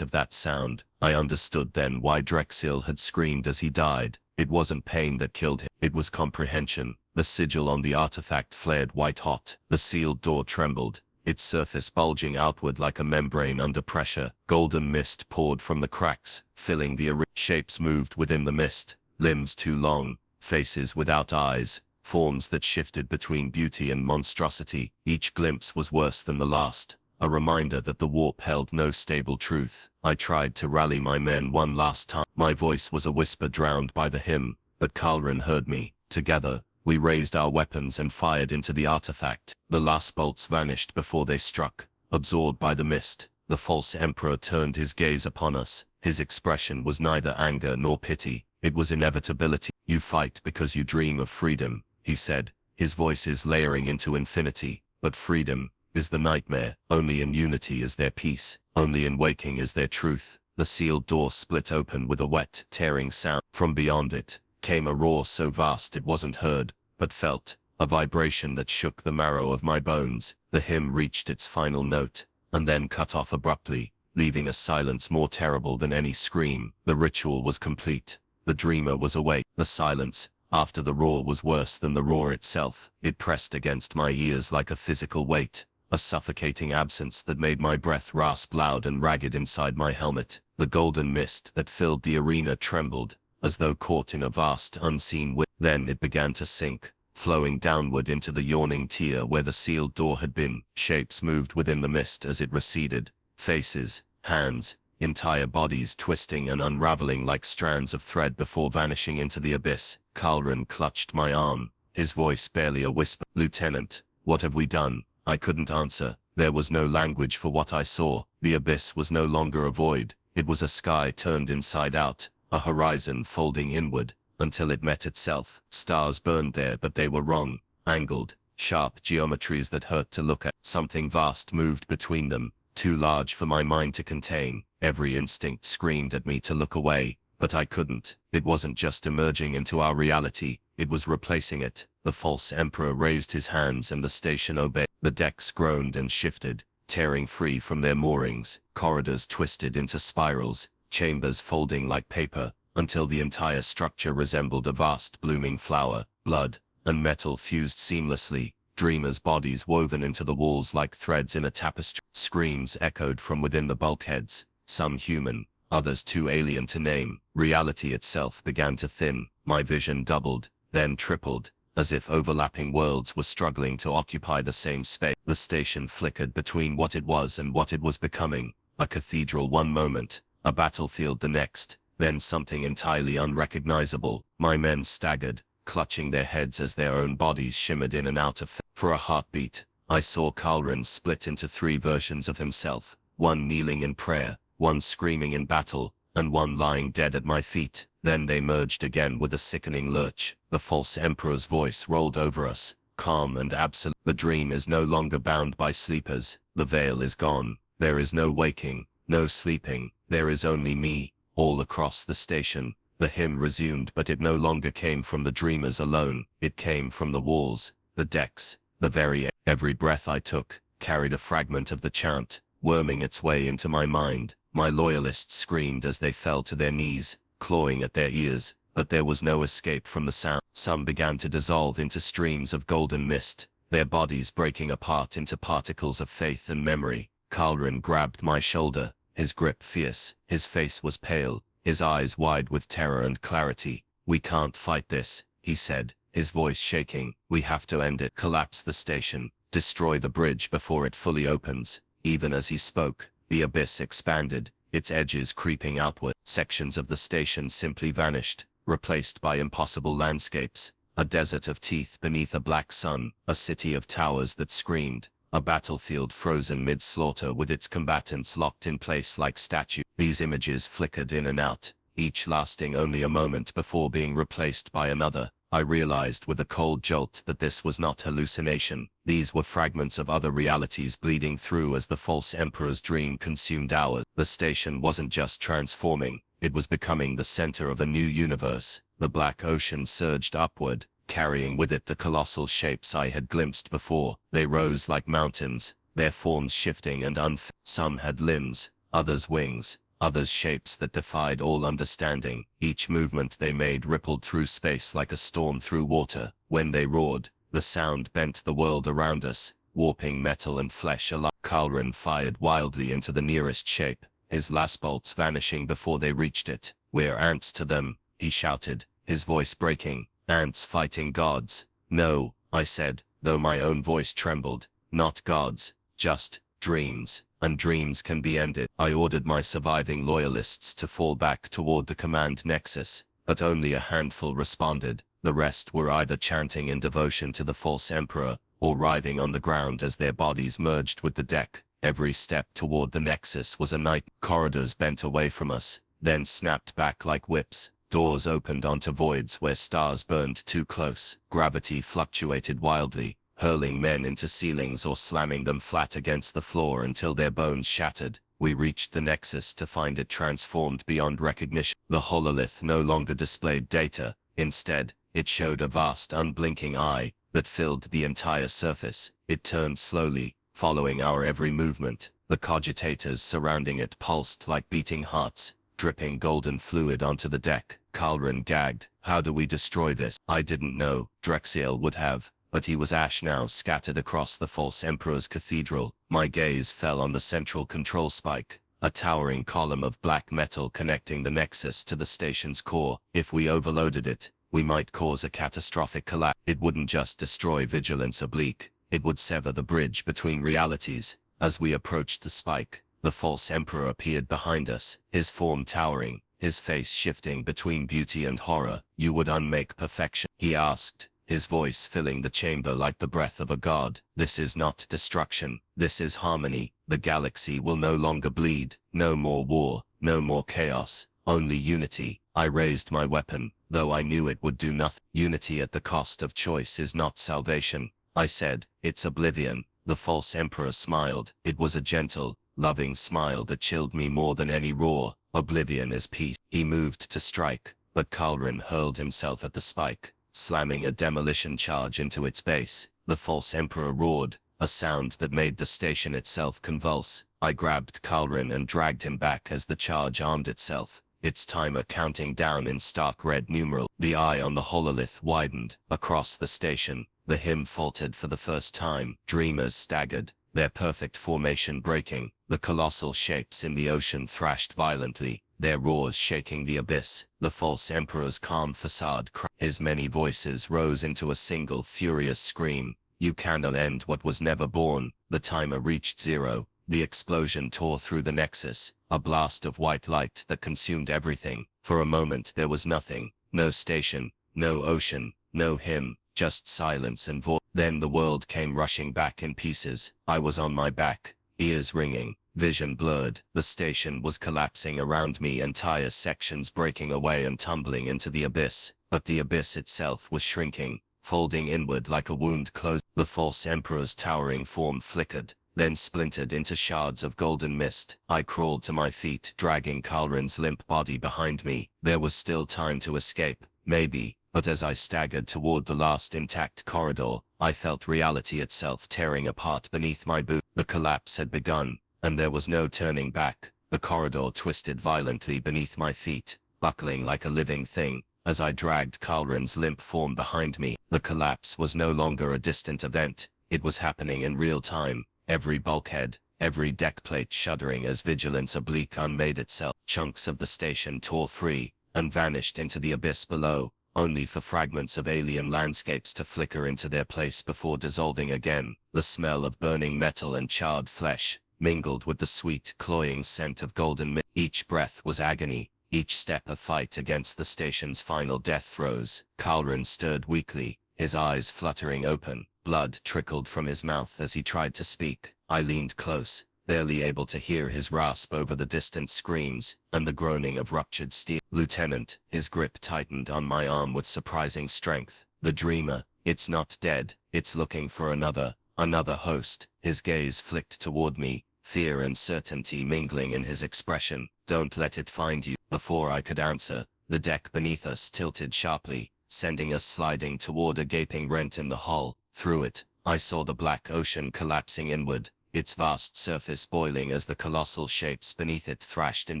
of that sound. I understood then why Drexel had screamed as he died. It wasn't pain that killed him, it was comprehension. The sigil on the artifact flared white-hot. The sealed door trembled, its surface bulging outward like a membrane under pressure. Golden mist poured from the cracks, filling the arena. Shapes moved within the mist, limbs too long, faces without eyes, forms that shifted between beauty and monstrosity. Each glimpse was worse than the last, a reminder that the warp held no stable truth. I tried to rally my men one last time. My voice was a whisper drowned by the hymn, but Kalran heard me. Together, we raised our weapons and fired into the artifact. The last bolts vanished before they struck, absorbed by the mist. The false Emperor turned his gaze upon us. His expression was neither anger nor pity, it was inevitability. You fight because you dream of freedom, he said, his voice layering into infinity. But freedom is the nightmare. Only in unity is there peace. Only in waking is there truth. The sealed door split open with a wet, tearing sound. From beyond it came a roar so vast it wasn't heard, but felt, a vibration that shook the marrow of my bones. The hymn reached its final note, and then cut off abruptly, leaving a silence more terrible than any scream. The ritual was complete. The dreamer was awake. The silence, after the roar, was worse than the roar itself. It pressed against my ears like a physical weight, a suffocating absence that made my breath rasp loud and ragged inside my helmet. The golden mist that filled the arena trembled, as though caught in a vast unseen wind. Then it began to sink, flowing downward into the yawning tier where the sealed door had been. Shapes moved within the mist as it receded, faces, hands, entire bodies twisting and unraveling like strands of thread before vanishing into the abyss. Kalran clutched my arm, his voice barely a whisper. Lieutenant, what have we done? I couldn't answer. There was no language for what I saw. The abyss was no longer a void. It was a sky turned inside out, a horizon folding inward, until it met itself. Stars burned there, but they were wrong, angled, sharp geometries that hurt to look at. Something vast moved between them, too large for my mind to contain. Every instinct screamed at me to look away, but I couldn't. It wasn't just emerging into our reality, it was replacing it. The false Emperor raised his hands and the station obeyed. The decks groaned and shifted, tearing free from their moorings. Corridors twisted into spirals, chambers folding like paper, until the entire structure resembled a vast blooming flower. Blood and metal fused seamlessly, dreamers' bodies woven into the walls like threads in a tapestry. Screams echoed from within the bulkheads, some human, others too alien to name. Reality itself began to thin. My vision doubled, then tripled, as if overlapping worlds were struggling to occupy the same space. The station flickered between what it was and what it was becoming. A cathedral one moment, a battlefield the next, then something entirely unrecognizable. My men staggered, clutching their heads as their own bodies shimmered in and out of. For a heartbeat, I saw Kalran split into three versions of himself, one kneeling in prayer, one screaming in battle, and one lying dead at my feet. Then they merged again with a sickening lurch. The false Emperor's voice rolled over us, calm and absolute. The dream is no longer bound by sleepers. The veil is gone. There is no waking, no sleeping. There is only me. All across the station, the hymn resumed, but it no longer came from the dreamers alone. It came from the walls, the decks, the very air. Every breath I took carried a fragment of the chant, worming its way into my mind. My loyalists screamed as they fell to their knees, clawing at their ears, but there was no escape from the sound. Some began to dissolve into streams of golden mist, their bodies breaking apart into particles of faith and memory. Kalran grabbed my shoulder, his grip fierce, his face was pale, his eyes wide with terror and clarity. We can't fight this, he said, his voice shaking. "We have to end it. Collapse the station. Destroy the bridge before it fully opens." Even as he spoke, the abyss expanded, its edges creeping outward. Sections of the station simply vanished, replaced by impossible landscapes. A desert of teeth beneath a black sun, a city of towers that screamed, a battlefield frozen mid-slaughter with its combatants locked in place like statues. These images flickered in and out, each lasting only a moment before being replaced by another. I realized with a cold jolt that this was not hallucination. These were fragments of other realities bleeding through as the false emperor's dream consumed ours. The station wasn't just transforming, it was becoming the center of a new universe. The black ocean surged upward, carrying with it the colossal shapes I had glimpsed before. They rose like mountains, their forms shifting and some had limbs, others wings, others shapes that defied all understanding. Each movement they made rippled through space like a storm through water. When they roared, the sound bent the world around us, warping metal and flesh alike. Kalrin fired wildly into the nearest shape, his last bolts vanishing before they reached it. "We're ants to them," he shouted, his voice breaking. "Ants fighting gods." "No," I said, though my own voice trembled. "Not gods, just dreams. And dreams can be ended." I ordered my surviving loyalists to fall back toward the command nexus, but only a handful responded. The rest were either chanting in devotion to the false emperor, or writhing on the ground as their bodies merged with the deck. Every step toward the nexus was a night. Corridors bent away from us, then snapped back like whips. Doors opened onto voids where stars burned too close. Gravity fluctuated wildly, hurling men into ceilings or slamming them flat against the floor until their bones shattered. We reached the nexus to find it transformed beyond recognition. The hololith no longer displayed data. Instead, it showed a vast unblinking eye that filled the entire surface. It turned slowly, following our every movement. The cogitators surrounding it pulsed like beating hearts, dripping golden fluid onto the deck. Kalrin gagged. "How do we destroy this?" I didn't know. Drexiel would have, but he was ash now scattered across the false emperor's cathedral. My gaze fell on the central control spike, a towering column of black metal connecting the nexus to the station's core. If we overloaded it, we might cause a catastrophic collapse. It wouldn't just destroy Vigilance Oblique, it would sever the bridge between realities. As we approached the spike, the false emperor appeared behind us, his form towering, his face shifting between beauty and horror. "You would unmake perfection?" he asked, his voice filling the chamber like the breath of a god. "This is not destruction, this is harmony. The galaxy will no longer bleed, no more war, no more chaos, only unity." I raised my weapon, though I knew it would do nothing. "Unity at the cost of choice is not salvation," I said, "it's oblivion." The false emperor smiled. It was a gentle, loving smile that chilled me more than any roar. "Oblivion is peace." He moved to strike, but Kalrin hurled himself at the spike, slamming a demolition charge into its base. The false emperor roared, a sound that made the station itself convulse. I grabbed Kalrin and dragged him back as the charge armed itself, its timer counting down in stark red numeral. The eye on the hololith widened. Across the station, the hymn faltered for the first time. Dreamers staggered, their perfect formation breaking. The colossal shapes in the ocean thrashed violently, their roars shaking the abyss. The false emperor's calm facade cracked. His many voices rose into a single furious scream. "You cannot end what was never born." The timer reached zero. The explosion tore through the nexus, a blast of white light that consumed everything. For a moment there was nothing. No station, no ocean, no hymn, just silence and void. Then the world came rushing back in pieces. I was on my back, ears ringing, vision blurred. The station was collapsing around me, entire sections breaking away and tumbling into the abyss. But the abyss itself was shrinking, folding inward like a wound closed. The false emperor's towering form flickered, then splintered into shards of golden mist. I crawled to my feet, dragging Kalrin's limp body behind me. There was still time to escape, maybe, but as I staggered toward the last intact corridor, I felt reality itself tearing apart beneath my boot. The collapse had begun, and there was no turning back. The corridor twisted violently beneath my feet, buckling like a living thing, as I dragged Kalrin's limp form behind me. The collapse was no longer a distant event, it was happening in real time. Every bulkhead, every deck plate shuddering as Vigilance Oblique unmade itself. Chunks of the station tore free, and vanished into the abyss below, only for fragments of alien landscapes to flicker into their place before dissolving again. The smell of burning metal and charred flesh mingled with the sweet, cloying scent of golden mist. Each breath was agony, each step a fight against the station's final death throes. Kalran stirred weakly, his eyes fluttering open. Blood trickled from his mouth as he tried to speak. I leaned close, barely able to hear his rasp over the distant screams and the groaning of ruptured steel. Lieutenant, his grip tightened on my arm with surprising strength. The dreamer, it's not dead, it's looking for another host. His gaze flicked toward me, fear and certainty mingling in his expression. Don't let it find you. Before I could answer, the deck beneath us tilted sharply, sending us sliding toward a gaping rent in the hull. Through it, I saw the black ocean collapsing inward, its vast surface boiling as the colossal shapes beneath it thrashed in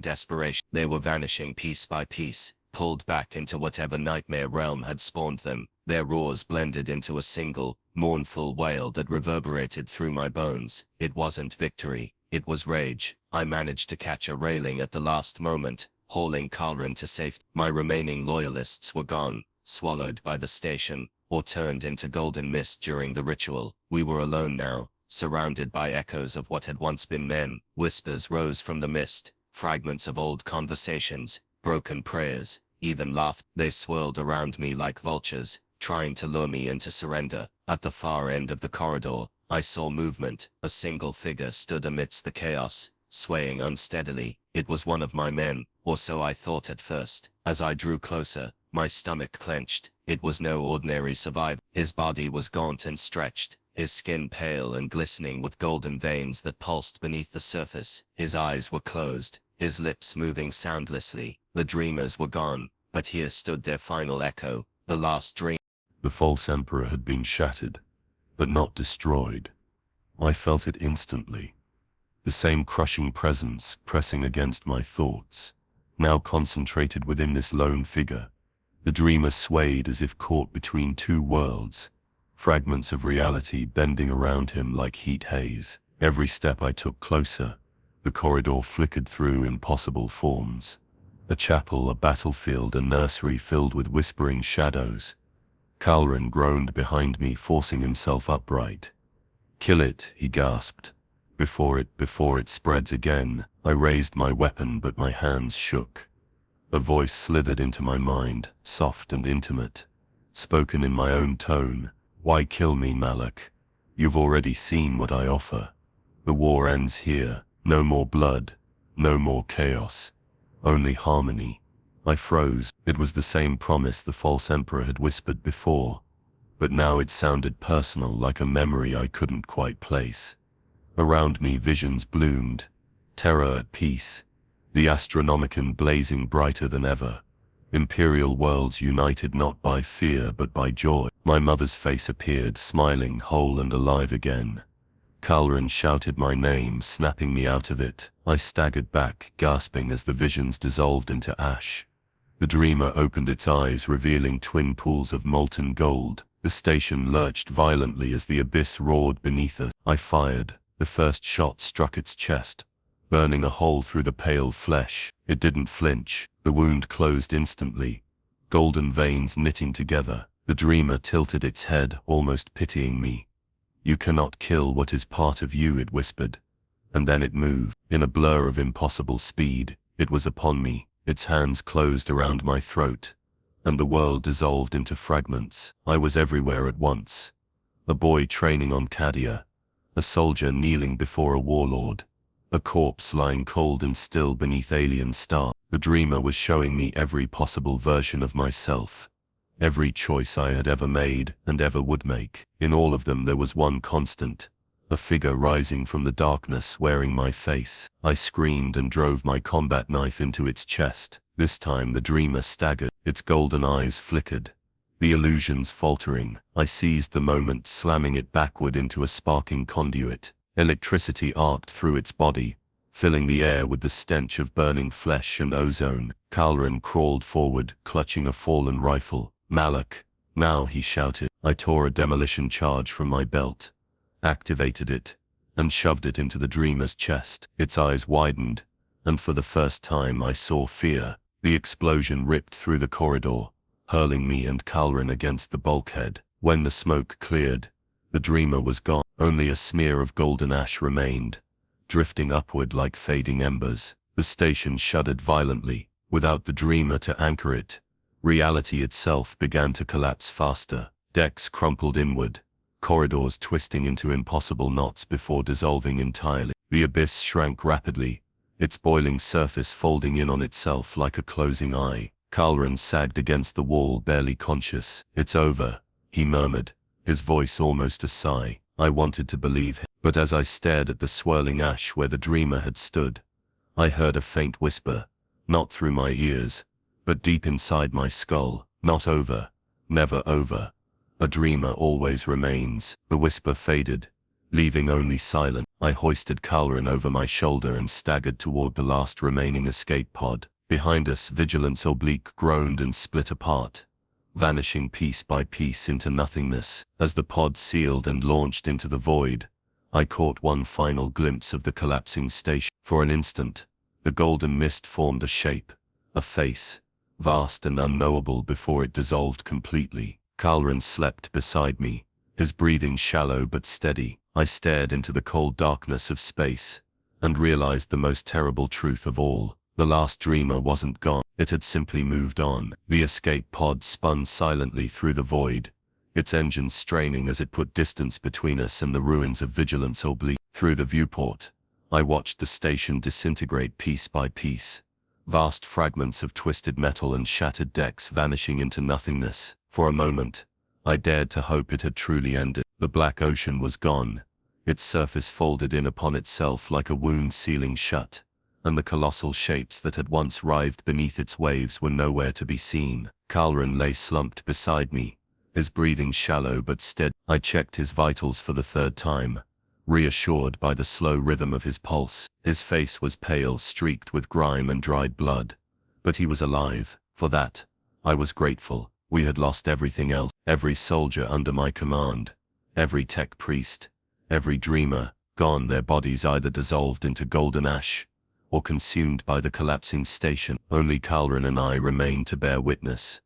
desperation. They were vanishing piece by piece, pulled back into whatever nightmare realm had spawned them. Their roars blended into a single, mournful wail that reverberated through my bones. It wasn't victory, it was rage. I managed to catch a railing at the last moment, hauling Kalran to safety. My remaining loyalists were gone, swallowed by the station, or turned into golden mist during the ritual. We were alone now, surrounded by echoes of what had once been men. Whispers rose from the mist, fragments of old conversations, broken prayers, even laughter. They swirled around me like vultures, trying to lure me into surrender. At the far end of the corridor, I saw movement. A single figure stood amidst the chaos, swaying unsteadily. It was one of my men, or so I thought at first. As I drew closer, my stomach clenched. It was no ordinary survivor. His body was gaunt and stretched, his skin pale and glistening with golden veins that pulsed beneath the surface. His eyes were closed, his lips moving soundlessly. The dreamers were gone, but here stood their final echo, the last dream. The false emperor had been shattered, but not destroyed. I felt it instantly. The same crushing presence pressing against my thoughts, now concentrated within this lone figure. The dreamer swayed as if caught between two worlds, fragments of reality bending around him like heat haze. Every step I took closer, the corridor flickered through impossible forms. A chapel, a battlefield, a nursery filled with whispering shadows. Kalran groaned behind me, forcing himself upright. "Kill it," he gasped. Before it spreads again." I raised my weapon, but my hands shook. A voice slithered into my mind, soft and intimate, spoken in my own tone. "Why kill me, Malak? You've already seen what I offer. The war ends here. No more blood, no more chaos, only harmony." I froze. It was the same promise the false emperor had whispered before, but now it sounded personal, like a memory I couldn't quite place. Around me visions bloomed, terror at peace, the Astronomicon blazing brighter than ever, imperial worlds united not by fear but by joy. My mother's face appeared, smiling, whole and alive again. Kalran shouted my name, snapping me out of it. I staggered back, gasping as the visions dissolved into ash. The dreamer opened its eyes, revealing twin pools of molten gold. The station lurched violently as the abyss roared beneath us. I fired. The first shot struck its chest, burning a hole through the pale flesh. It didn't flinch. The wound closed instantly, golden veins knitting together. The dreamer tilted its head, almost pitying me. "You cannot kill what is part of you," it whispered. And then it moved. In a blur of impossible speed, it was upon me. Its hands closed around my throat, and the world dissolved into fragments. I was everywhere at once. A boy training on Cadia, a soldier kneeling before a warlord, a corpse lying cold and still beneath alien stars. The dreamer was showing me every possible version of myself, every choice I had ever made and ever would make. In all of them there was one constant, a figure rising from the darkness wearing my face. I screamed and drove my combat knife into its chest. This time the dreamer staggered, its golden eyes flickered, the illusions faltering. I seized the moment, slamming it backward into a sparking conduit. Electricity arced through its body, filling the air with the stench of burning flesh and ozone. Kalran crawled forward, clutching a fallen rifle. "Malak, now," he shouted. I tore a demolition charge from my belt, activated it, and shoved it into the dreamer's chest. Its eyes widened, and for the first time I saw fear. The explosion ripped through the corridor, hurling me and Kalrin against the bulkhead. When the smoke cleared, the dreamer was gone. Only a smear of golden ash remained, drifting upward like fading embers. The station shuddered violently. Without the dreamer to anchor it, reality itself began to collapse faster. Decks crumpled inward, corridors twisting into impossible knots before dissolving entirely. The abyss shrank rapidly, its boiling surface folding in on itself like a closing eye. Kalrin sagged against the wall, barely conscious. "It's over," he murmured, his voice almost a sigh. I wanted to believe him, but as I stared at the swirling ash where the dreamer had stood, I heard a faint whisper, not through my ears, but deep inside my skull. "Not over. Never over. A dreamer always remains." The whisper faded, leaving only silence. I hoisted Kalrin over my shoulder and staggered toward the last remaining escape pod. Behind us, Vigilance Oblique groaned and split apart, vanishing piece by piece into nothingness. As the pod sealed and launched into the void, I caught one final glimpse of the collapsing station. For an instant, the golden mist formed a shape, a face, vast and unknowable before it dissolved completely. Kalrin slept beside me, his breathing shallow but steady. I stared into the cold darkness of space, and realized the most terrible truth of all. The last dreamer wasn't gone, it had simply moved on. The escape pod spun silently through the void, its engines straining as it put distance between us and the ruins of Vigilance Oblique. Through the viewport, I watched the station disintegrate piece by piece, vast fragments of twisted metal and shattered decks vanishing into nothingness. For a moment, I dared to hope it had truly ended. The black ocean was gone, its surface folded in upon itself like a wound sealing shut, and the colossal shapes that had once writhed beneath its waves were nowhere to be seen. Kalrin lay slumped beside me, his breathing shallow but steady. I checked his vitals for the third time, reassured by the slow rhythm of his pulse. His face was pale, streaked with grime and dried blood, but he was alive. For that, I was grateful. We had lost everything else. Every soldier under my command, every tech priest, every dreamer, gone, their bodies either dissolved into golden ash, or consumed by the collapsing station. Only Kalrin and I remained to bear witness.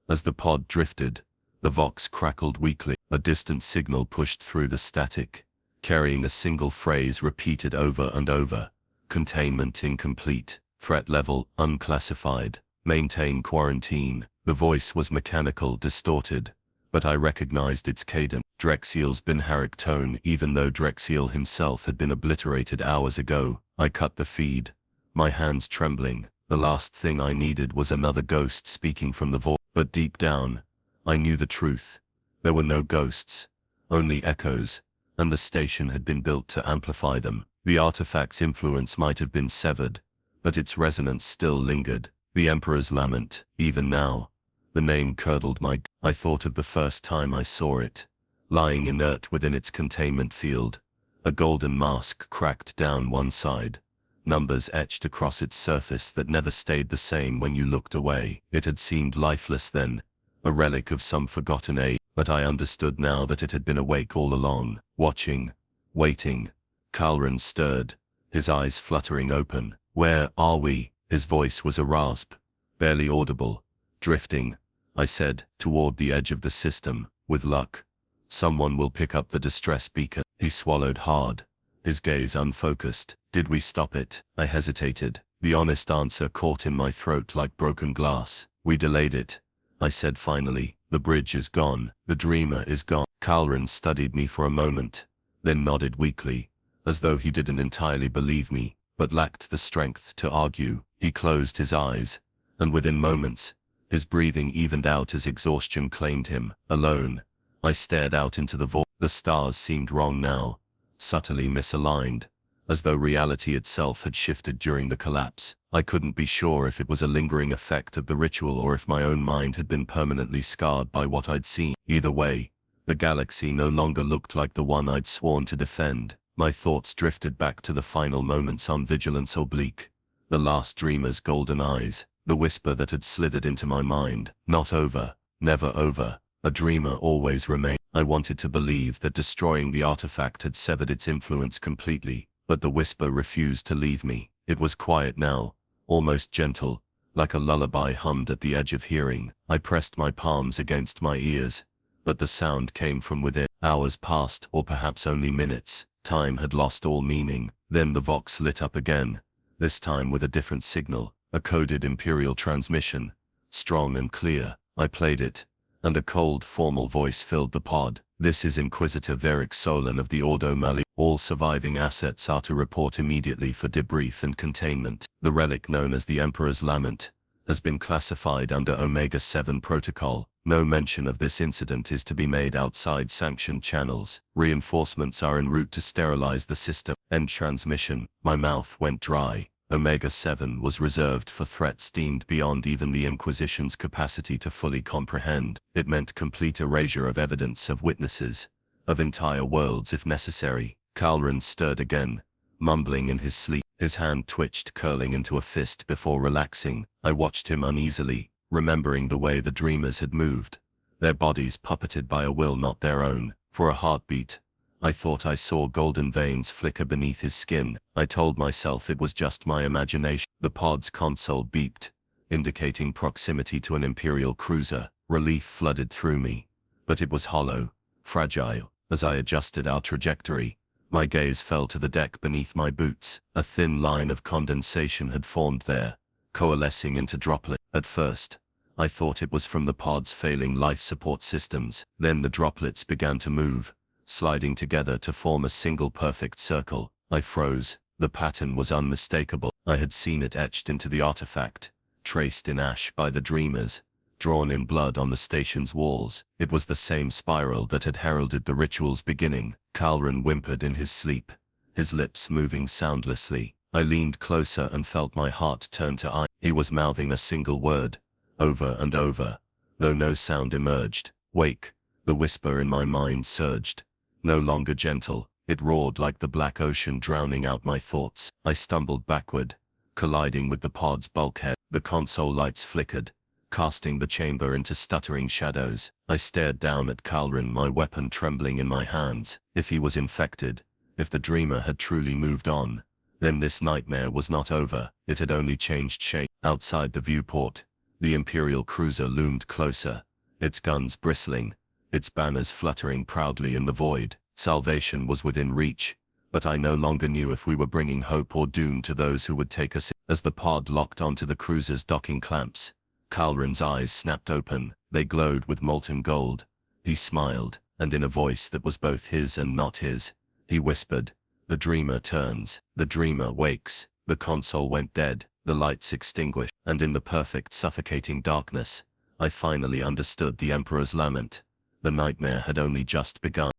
As the pod drifted, the Vox crackled weakly. A distant signal pushed through the static, carrying a single phrase repeated over and over. "Containment incomplete. Threat level unclassified. Maintain quarantine." The voice was mechanical, distorted, but I recognized its cadence. Drexiel's Binharic tone, even though Drexiel himself had been obliterated hours ago. I cut the feed, my hands trembling. The last thing I needed was another ghost speaking from the void. But deep down, I knew the truth. There were no ghosts, only echoes, and the station had been built to amplify them. The artifact's influence might have been severed, but its resonance still lingered. The Emperor's Lament. Even now, the name curdled my... I thought of the first time I saw it, lying inert within its containment field, a golden mask cracked down one side, numbers etched across its surface that never stayed the same when you looked away. It had seemed lifeless then, a relic of some forgotten age, but I understood now that it had been awake all along, watching, waiting. Kalrin stirred, his eyes fluttering open. "Where are we?" His voice was a rasp, barely audible. "Drifting," I said, "toward the edge of the system. With luck, someone will pick up the distress beacon." He swallowed hard, his gaze unfocused. "Did we stop it?" I hesitated. The honest answer caught in my throat like broken glass. "We delayed it," I said finally. "The bridge is gone. The dreamer is gone." Kalrin studied me for a moment, then nodded weakly, as though he didn't entirely believe me, but lacked the strength to argue. He closed his eyes, and within moments, his breathing evened out as exhaustion claimed him. Alone, I stared out into the void. The stars seemed wrong now, subtly misaligned, as though reality itself had shifted during the collapse. I couldn't be sure if it was a lingering effect of the ritual or if my own mind had been permanently scarred by what I'd seen. Either way, the galaxy no longer looked like the one I'd sworn to defend. My thoughts drifted back to the final moments on Vigilance Oblique, the last dreamer's golden eyes, the whisper that had slithered into my mind. "Not over, never over. A dreamer always remains." I wanted to believe that destroying the artifact had severed its influence completely, but the whisper refused to leave me. It was quiet now, almost gentle, like a lullaby hummed at the edge of hearing. I pressed my palms against my ears, but the sound came from within. Hours passed, or perhaps only minutes. Time had lost all meaning. Then the Vox lit up again, this time with a different signal, a coded Imperial transmission, strong and clear. I played it, and a cold, formal voice filled the pod. This is Inquisitor Veric Solon of the Ordo Mali. All surviving assets are to report immediately for debrief and containment. The relic known as the Emperor's Lament has been classified under Omega-7 protocol. No mention of this incident is to be made outside sanctioned channels. Reinforcements are en route to sterilize the system. End transmission. My mouth went dry. Omega-7 was reserved for threats deemed beyond even the Inquisition's capacity to fully comprehend. It meant complete erasure of evidence, of witnesses, of entire worlds if necessary. Calran stirred again, mumbling in his sleep. His hand twitched, curling into a fist before relaxing. I watched him uneasily, remembering the way the dreamers had moved, their bodies puppeted by a will not their own. For a heartbeat, I thought I saw golden veins flicker beneath his skin. I told myself it was just my imagination. The pod's console beeped, indicating proximity to an Imperial cruiser. Relief flooded through me, but it was hollow, fragile. As I adjusted our trajectory, my gaze fell to the deck beneath my boots. A thin line of condensation had formed there, coalescing into droplets. At first, I thought it was from the pod's failing life support systems. Then the droplets began to move, sliding together to form a single perfect circle. I froze. The pattern was unmistakable. I had seen it etched into the artifact, traced in ash by the dreamers, drawn in blood on the station's walls. It was the same spiral that had heralded the ritual's beginning. Calran whimpered in his sleep, his lips moving soundlessly. I leaned closer and felt my heart turn to ice. He was mouthing a single word, over and over, though no sound emerged. Wake, the whisper in my mind surged. No longer gentle, it roared like the black ocean, drowning out my thoughts. I stumbled backward, colliding with the pod's bulkhead. The console lights flickered, casting the chamber into stuttering shadows. I stared down at Calran, my weapon trembling in my hands. If he was infected, if the dreamer had truly moved on, then this nightmare was not over. It had only changed shape. Outside the viewport, the Imperial cruiser loomed closer, its guns bristling, its banners fluttering proudly in the void. Salvation was within reach, but I no longer knew if we were bringing hope or doom to those who would take us. As the pod locked onto the cruiser's docking clamps, Calran's eyes snapped open. They glowed with molten gold. He smiled, and in a voice that was both his and not his, he whispered, "The dreamer turns. The dreamer wakes." The console went dead, the lights extinguished, and in the perfect suffocating darkness, I finally understood the Emperor's Lament. The nightmare had only just begun.